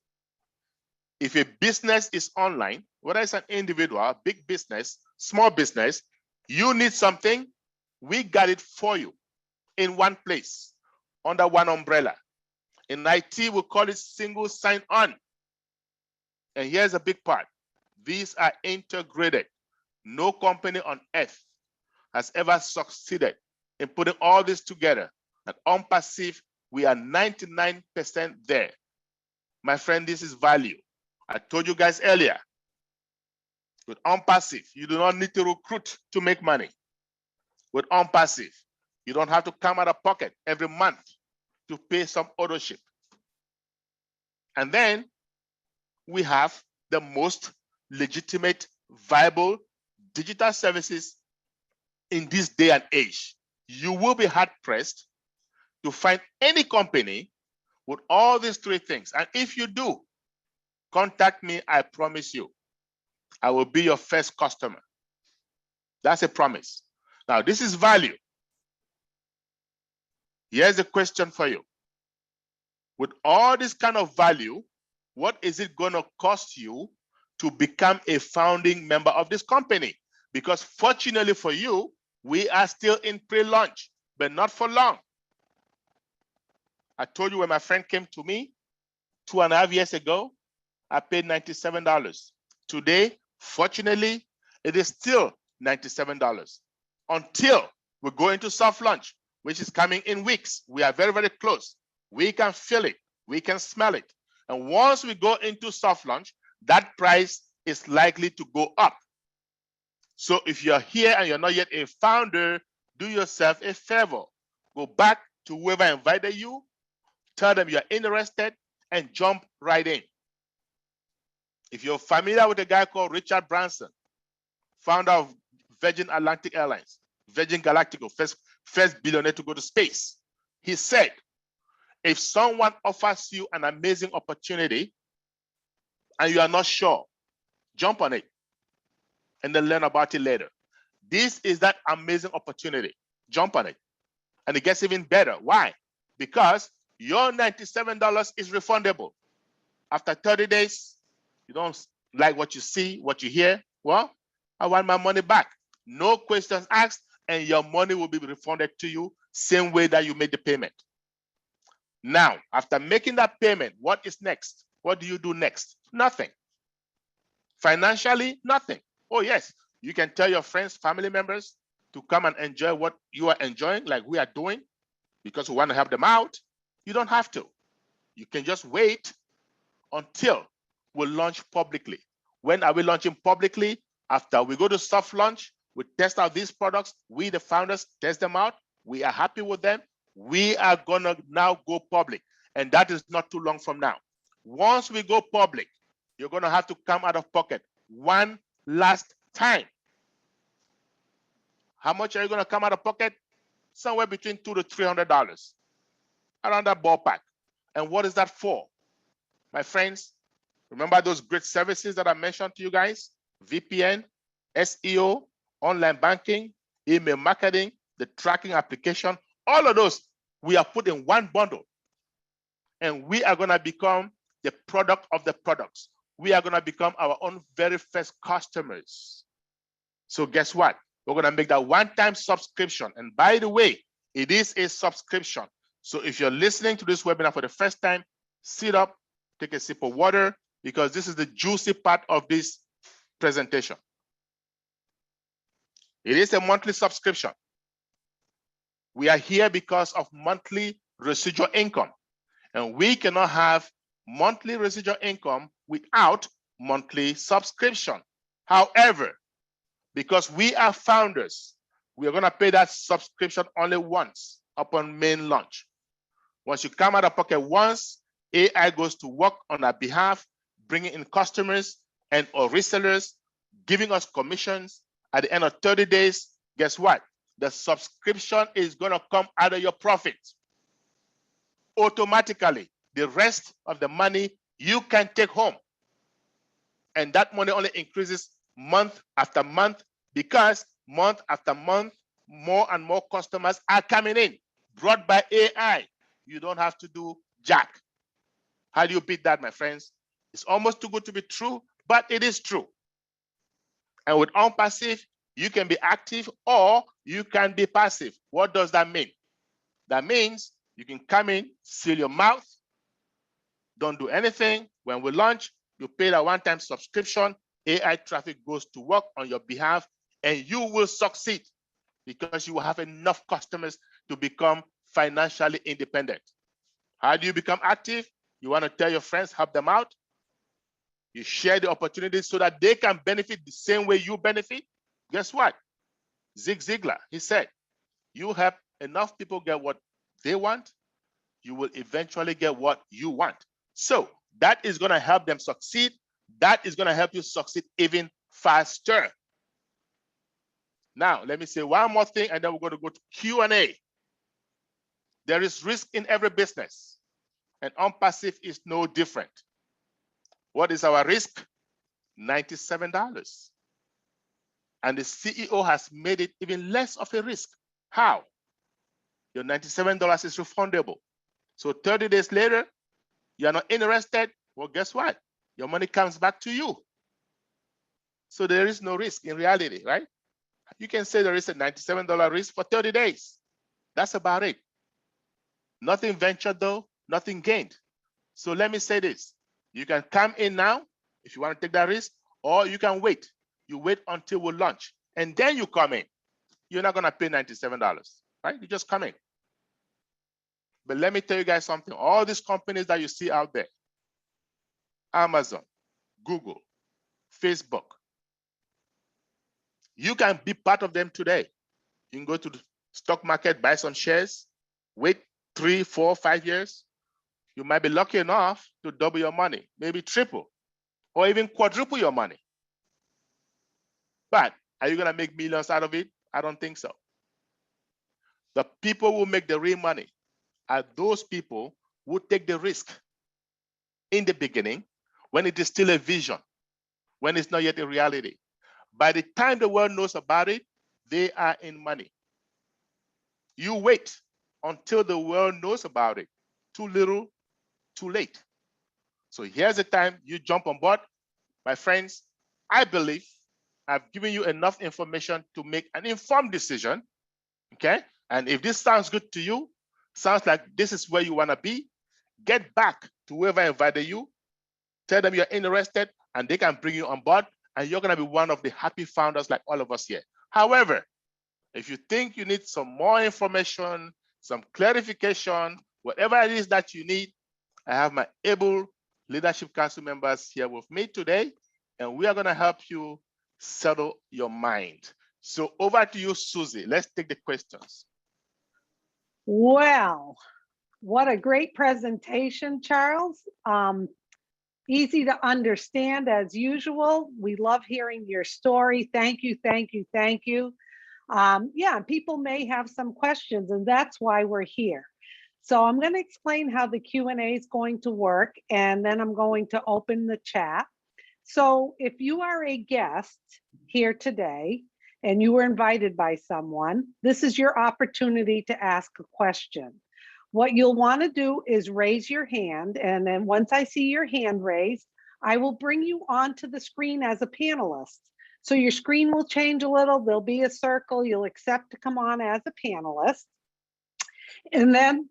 if a business is online, whether it's an individual, big business, small business, you need something, we got it for you in one place, under one umbrella. In IT, we call it single sign-on. And here's a big part. These are integrated. No company on earth has ever succeeded in putting all this together. At OnPassive, we are 99% there. My friend, this is value. I told you guys earlier, with OnPassive, you do not need to recruit to make money. With OnPassive, you don't have to come out of pocket every month to pay some ownership. And then we have the most legitimate, viable digital services in this day and age. You will be hard pressed to find any company with all these three things. And if you do, contact me, I promise you, I will be your first customer. That's a promise. Now, this is value. Here's a question for you. With all this kind of value, what is it going to cost you to become a founding member of this company? Because fortunately for you, we are still in pre-launch, but not for long. I told you when my friend came to me 2.5 years ago, I paid $97. Today, fortunately, it is still $97 until we go into soft launch, which is coming in weeks. We are very, very close. We can feel it. We can smell it. And once we go into soft launch, that price is likely to go up. So if you're here and you're not yet a founder, do yourself a favor. Go back to whoever invited you, tell them you're interested, and jump right in. If you're familiar with a guy called Richard Branson, founder of Virgin Atlantic Airlines, Virgin Galactic, first billionaire to go to space, he said, if someone offers you an amazing opportunity and you are not sure, jump on it and then learn about it later. This is that amazing opportunity. Jump on it. And it gets even better. Why? Because your $97 is refundable. After 30 days, you don't like what you see, what you hear, well, I want my money back. No questions asked, and your money will be refunded to you same way that you made the payment. Now, after making that payment, what is next? What do you do next? Nothing. Financially, nothing. Oh yes, you can tell your friends, family members to come and enjoy what you are enjoying, like we are doing, because we want to help them out. You don't have to. You can just wait until we launch publicly. When are we launching publicly? After we go to soft launch, we test out these products. We, the founders, test them out. We are happy with them. We are gonna now go public. And that is not too long from now. Once we go public, you're gonna have to come out of pocket one last time. How much are you gonna come out of pocket? Somewhere between $200 to $300, around that ballpark. And what is that for? My friends, remember those great services that I mentioned to you guys? VPN, SEO, online banking, email marketing, the tracking application, all of those we are put in one bundle. And we are gonna become the product of the products. We are gonna become our own very first customers. So guess what? We're going to make that one-time subscription. And by the way, it is a subscription. So if you're listening to this webinar for the first time, sit up, take a sip of water, because this is the juicy part of this presentation. It is a monthly subscription. We are here because of monthly residual income, and we cannot have monthly residual income without monthly subscription. However, because we are founders, we are going to pay that subscription only once upon main launch. Once you come out of pocket once, AI goes to work on our behalf, bringing in customers and or resellers, giving us commissions. At the end of 30 days, guess what? The subscription is going to come out of your profit. Automatically, the rest of the money you can take home. And that money only increases month after month, because month after month, more and more customers are coming in, brought by AI. You don't have to do jack. How do you beat that, my friends? It's almost too good to be true, but it is true. And with OnPassive, you can be active or you can be passive. What does that mean? That means you can come in, seal your mouth, don't do anything. When we launch, you pay that one-time subscription, AI traffic goes to work on your behalf, and you will succeed because you will have enough customers to become financially independent. How do you become active? You want to tell your friends, help them out. You share the opportunities so that they can benefit the same way you benefit. Guess what? Zig Ziglar, he said, you help enough people get what they want, you will eventually get what you want. So that is going to help them succeed. That is going to help you succeed even faster. Now, let me say one more thing, and then we're going to go to Q&A. There is risk in every business, and OnPassive is no different. What is our risk? $97. And the CEO has made it even less of a risk. How? Your $97 is refundable. So 30 days later, you're not interested. Well, guess what? Your money comes back to you. So there is no risk in reality, right? You can say there is a $97 risk for 30 days. That's about it. Nothing ventured though, nothing gained. So let me say this. You can come in now if you want to take that risk, or you can wait. You wait until we launch, and then you come in. You're not going to pay $97, right? You just come in. But let me tell you guys something. All these companies that you see out there, Amazon, Google, Facebook, you can be part of them today. You can go to the stock market, buy some shares, wait 3, 4, 5 years. You might be lucky enough to double your money, maybe triple, or even quadruple your money. But are you going to make millions out of it? I don't think so. The people who make the real money are those people who take the risk in the beginning, when it is still a vision, when it's not yet a reality. By the time the world knows about it, they are in money. You wait until the world knows about it. Too little, too late. So here's the time you jump on board. My friends, I believe I've given you enough information to make an informed decision, okay? And if this sounds good to you, sounds like this is where you want to be, get back to whoever invited you, tell them you're interested, and they can bring you on board, and you're going to be one of the happy founders like all of us here. However, if you think you need some more information, some clarification, whatever it is that you need, I have my able Leadership Council members here with me today, and we are going to help you settle your mind. So over to you, Susie. Let's take the questions. Well, what a great presentation, Charles. Easy to understand as usual. We love hearing your story. Thank you, thank you, thank you. Yeah, people may have some questions, and that's why we're here. So I'm going to explain how the Q&A is going to work, and then I'm going to open the chat. So if you are a guest here today and you were invited by someone, this is your opportunity to ask a question. What you'll want to do is raise your hand, and then once I see your hand raised, I will bring you onto the screen as a panelist. So your screen will change a little. There'll be a circle. You'll accept to come on as a panelist. And then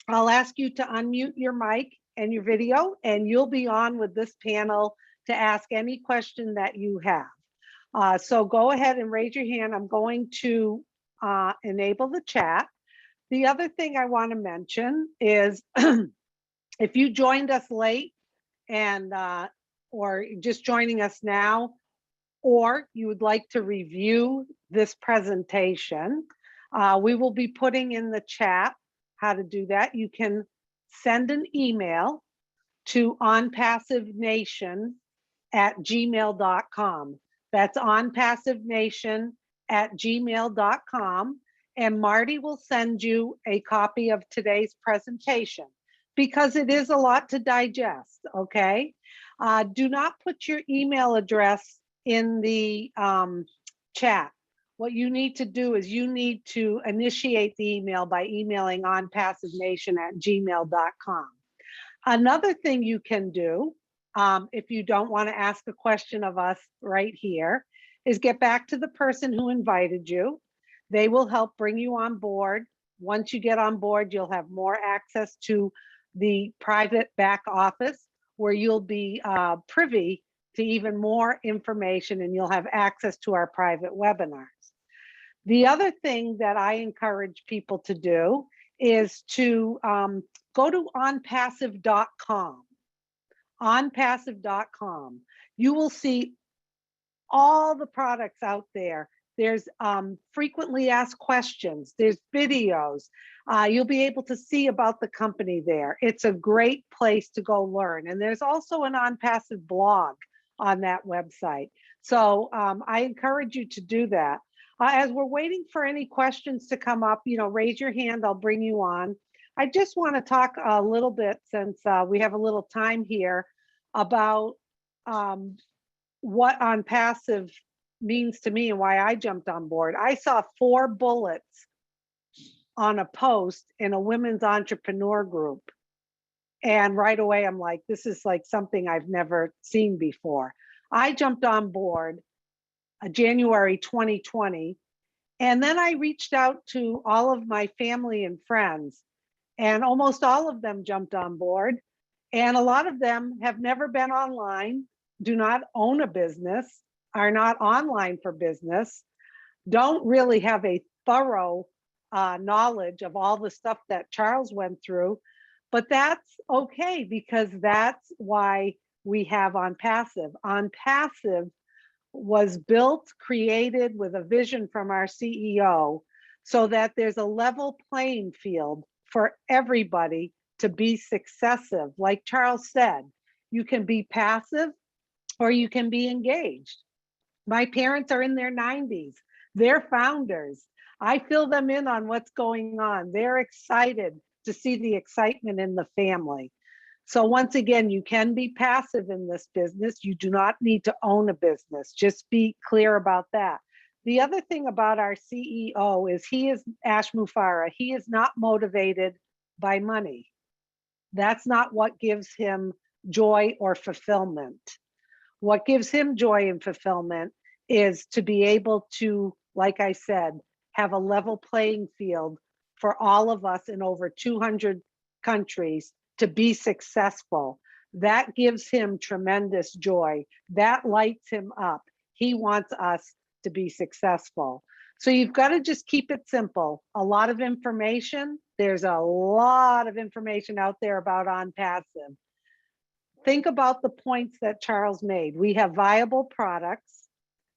I'll ask you to unmute your mic and your video, and you'll be on with this panel to ask any question that you have. So go ahead and raise your hand. I'm going to enable the chat. The other thing I want to mention is if you joined us late and or just joining us now, or you would like to review this presentation, we will be putting in the chat how to do that. You can send an email to onpassivenation@gmail.com. That's onpassivenation@gmail.com. And Marty will send you a copy of today's presentation because it is a lot to digest, okay? Do not put your email address in the chat. What you need to do is you need to initiate the email by emailing onpassivenation@gmail.com. Another thing you can do, if you don't want to ask a question of us right here, is get back to the person who invited you. They will help bring you on board. Once you get on board, you'll have more access to the private back office where you'll be privy to even more information, and you'll have access to our private webinars. The other thing that I encourage people to do is to go to onpassive.com. Onpassive.com. You will see all the products out there. There's frequently asked questions. There's videos. You'll be able to see about the company there. It's a great place to go learn. And there's also an OnPassive blog on that website. So I encourage you to do that. As we're waiting for any questions to come up, raise your hand, I'll bring you on. I just want to talk a little bit, since we have a little time here, about what OnPassive means to me and why I jumped on board. I saw 4 bullets on a post in a women's entrepreneur group. And right away, I'm like, this is like something I've never seen before. I jumped on board January 2020. And then I reached out to all of my family and friends, and almost all of them jumped on board. And a lot of them have never been online, do not own a business, are not online for business, don't really have a thorough knowledge of all the stuff that Charles went through. But that's okay, because that's why we have OnPassive. OnPassive was built, created with a vision from our CEO so that there's a level playing field for everybody to be successive. Like Charles said, you can be passive or you can be engaged. My parents are in their 90s. They're founders. I fill them in on what's going on. They're excited to see the excitement in the family. So once again, you can be passive in this business. You do not need to own a business. Just be clear about that. The other thing about our CEO is he is Ash Mufareh. He is not motivated by money. That's not what gives him joy or fulfillment. What gives him joy and fulfillment is to be able to, like I said, have a level playing field for all of us in over 200 countries to be successful. That gives him tremendous joy. That lights him up. He wants us to be successful. So you've got to just keep it simple. A lot of information. There's a lot of information out there about OnPassive. Think about the points that Charles made. We have viable products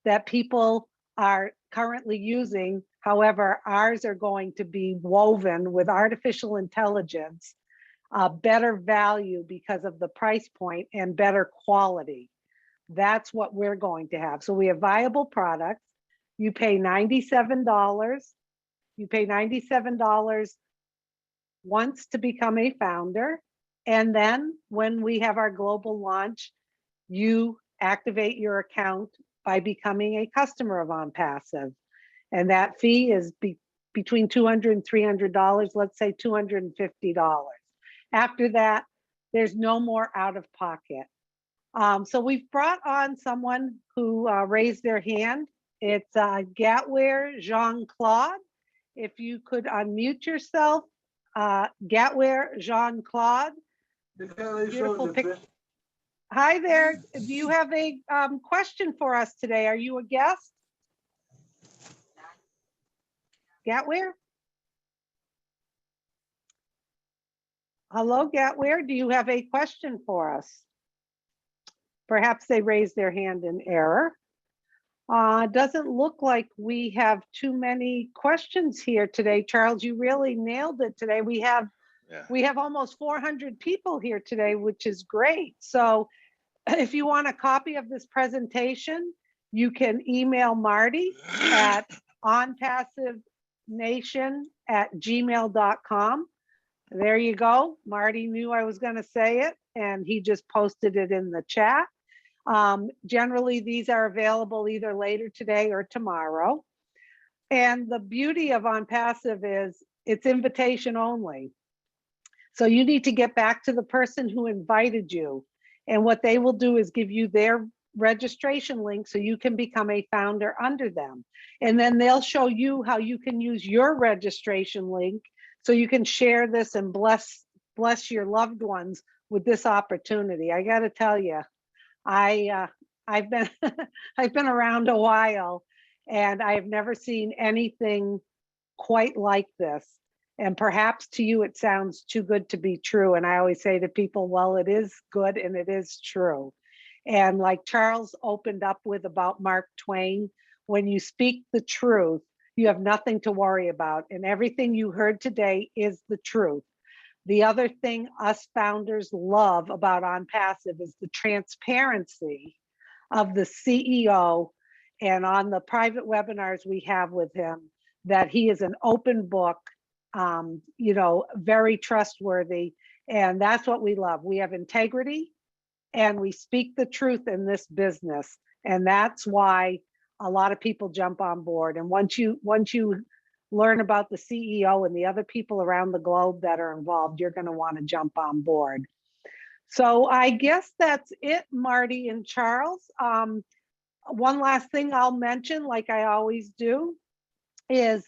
that people are currently using. However, ours are going to be woven with artificial intelligence, better value because of the price point, and better quality. That's what we're going to have. So we have viable products. You pay $97. You pay $97 once to become a founder. And then when we have our global launch, you activate your account by becoming a customer of OnPassive. And that fee is between $200 and $300, let's say $250. After that, there's no more out of pocket. So we've brought on someone who raised their hand. It's Gatware Jean-Claude. If you could unmute yourself, Gatware Jean-Claude. Beautiful picture. Hi there. Do you have a question for us today? Are you a guest? Gatware? Hello, Gatware. Do you have a question for us? Perhaps they raised their hand in error. Doesn't look like we have too many questions here today. Charles, you really nailed it today. We have almost 400 people here today, which is great. So if you want a copy of this presentation, you can email Marty at onpassivenation@gmail.com. There you go. Marty knew I was going to say it, and he just posted it in the chat. Generally, these are available either later today or tomorrow. And the beauty of OnPassive is it's invitation only. So you need to get back to the person who invited you. And what they will do is give you their registration link so you can become a founder under them. And then they'll show you how you can use your registration link so you can share this and bless your loved ones with this opportunity. I got to tell you, I've been I've been around a while, and I have never seen anything quite like this. And perhaps to you it sounds too good to be true. And I always say to people, well, it is good and it is true. And like Charles opened up with about Mark Twain, when you speak the truth, you have nothing to worry about. And everything you heard today is the truth. The other thing us founders love about OnPassive is the transparency of the CEO, and on the private webinars we have with him, that he is an open book, very trustworthy. And that's what we love. We have integrity and we speak the truth in this business. And that's why a lot of people jump on board. And once you learn about the CEO and the other people around the globe that are involved, you're going to want to jump on board. So I guess that's it, Marty and Charles. One last thing I'll mention, like I always do, is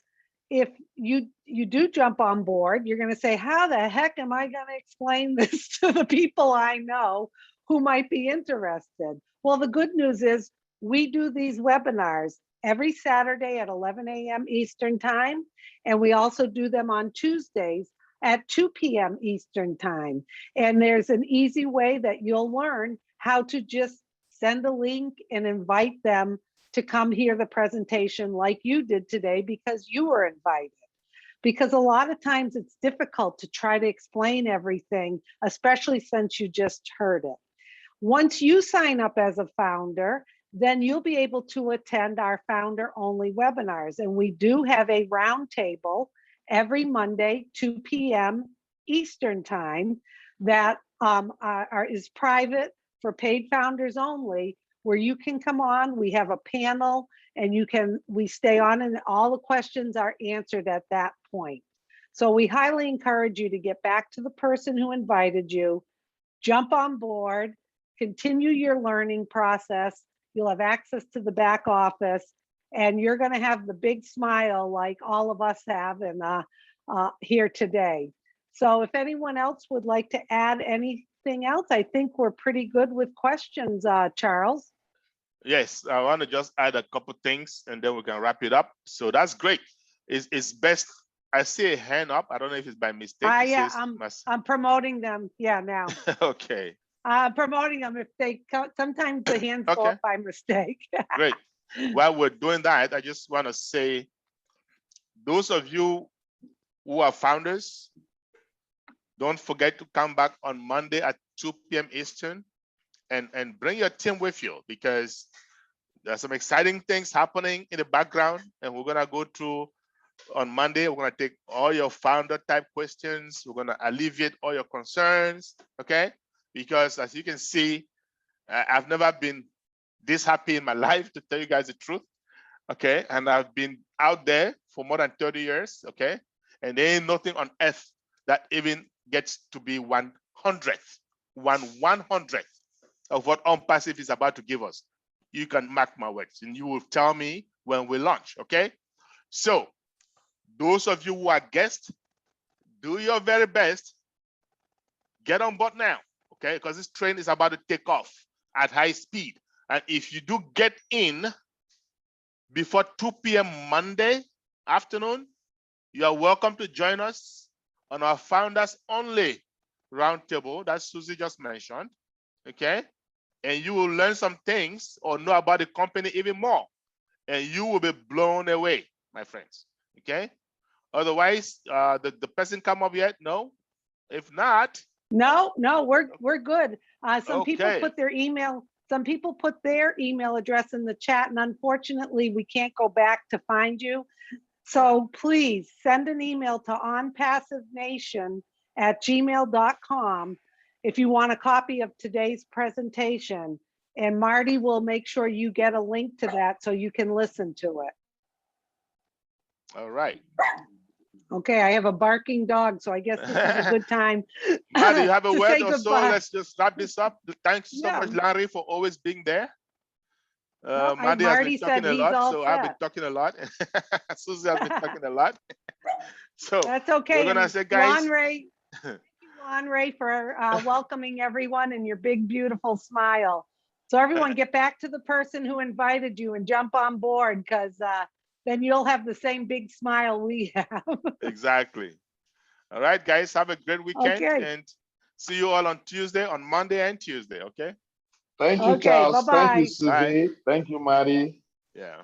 if you do jump on board, you're going to say, how the heck am I going to explain this to the people I know who might be interested? Well, the good news is we do these webinars every Saturday at 11 a.m. Eastern time. And we also do them on Tuesdays at 2 p.m. Eastern time. And there's an easy way that you'll learn how to just send a link and invite them to come hear the presentation like you did today because you were invited. Because a lot of times it's difficult to try to explain everything, especially since you just heard it. Once you sign up as a founder, then you'll be able to attend our founder only webinars. And we do have a roundtable every Monday, 2 p.m. Eastern time that is private for paid founders only, where you can come on. We have a panel and we stay on and all the questions are answered at that point. So we highly encourage you to get back to the person who invited you, jump on board, continue your learning process. You'll have access to the back office and you're going to have the big smile like all of us have here today. So if anyone else would like to add anything else, I think we're pretty good with questions, Charles. Yes, I want to just add a couple things and then we can wrap it up. So that's great. It's best. I see a hand up. I don't know if it's by mistake. Yeah, I'm promoting them. Yeah, now. Okay. Promoting them if they sometimes the hands go up by mistake. Great. While we're doing that, I just want to say, those of you who are founders, don't forget to come back on Monday at 2 p.m. Eastern and bring your team with you, because there's some exciting things happening in the background, and we're going to go through on Monday. We're going to take all your founder type questions. We're going to alleviate all your concerns, okay? Because as you can see, I've never been this happy in my life, to tell you guys the truth, okay? And I've been out there for more than 30 years, okay? And there ain't nothing on earth that even gets to be 100th. of what OnPassive is about to give us. You can mark my words and you will tell me when we launch, okay? So those of you who are guests, do your very best. Get on board now, okay? Because this train is about to take off at high speed. And if you do get in before 2 p.m. Monday afternoon, you are welcome to join us on our founders only roundtable that Susie just mentioned, okay? And you will learn some things or know about the company even more. And you will be blown away, my friends, okay? Otherwise, the person come up yet? No? If not, No, we're good. Some people Okay. put their email, some people put their email address in the chat, and unfortunately, we can't go back to find you. So please send an email to onpassivenation@gmail.com if you want a copy of today's presentation. And Marty will make sure you get a link to that so you can listen to it. all right. Okay, I have a barking dog, so I guess this is a good time. Maddie, you have a to word say or so? goodbye. Let's just wrap this up. Thanks so Yeah. much, Larry, for always being there. No, Maddie has been Marty said talking a he's lot, all so I've been set. talking a lot. Susie has been talking a lot. So That's okay. we're gonna And say, guys, Juan Ray, thank you, Juan Ray, for welcoming everyone and your big, beautiful smile. So everyone get back to the person who invited you and jump on board, because then you'll have the same big smile we have. exactly. All right, guys, have a great weekend Okay. and see you all on Tuesday, on Monday and Tuesday, okay? Thank you, Okay, Charles. Thank you, bye-bye. Susie. Thank you, Marty. Yeah.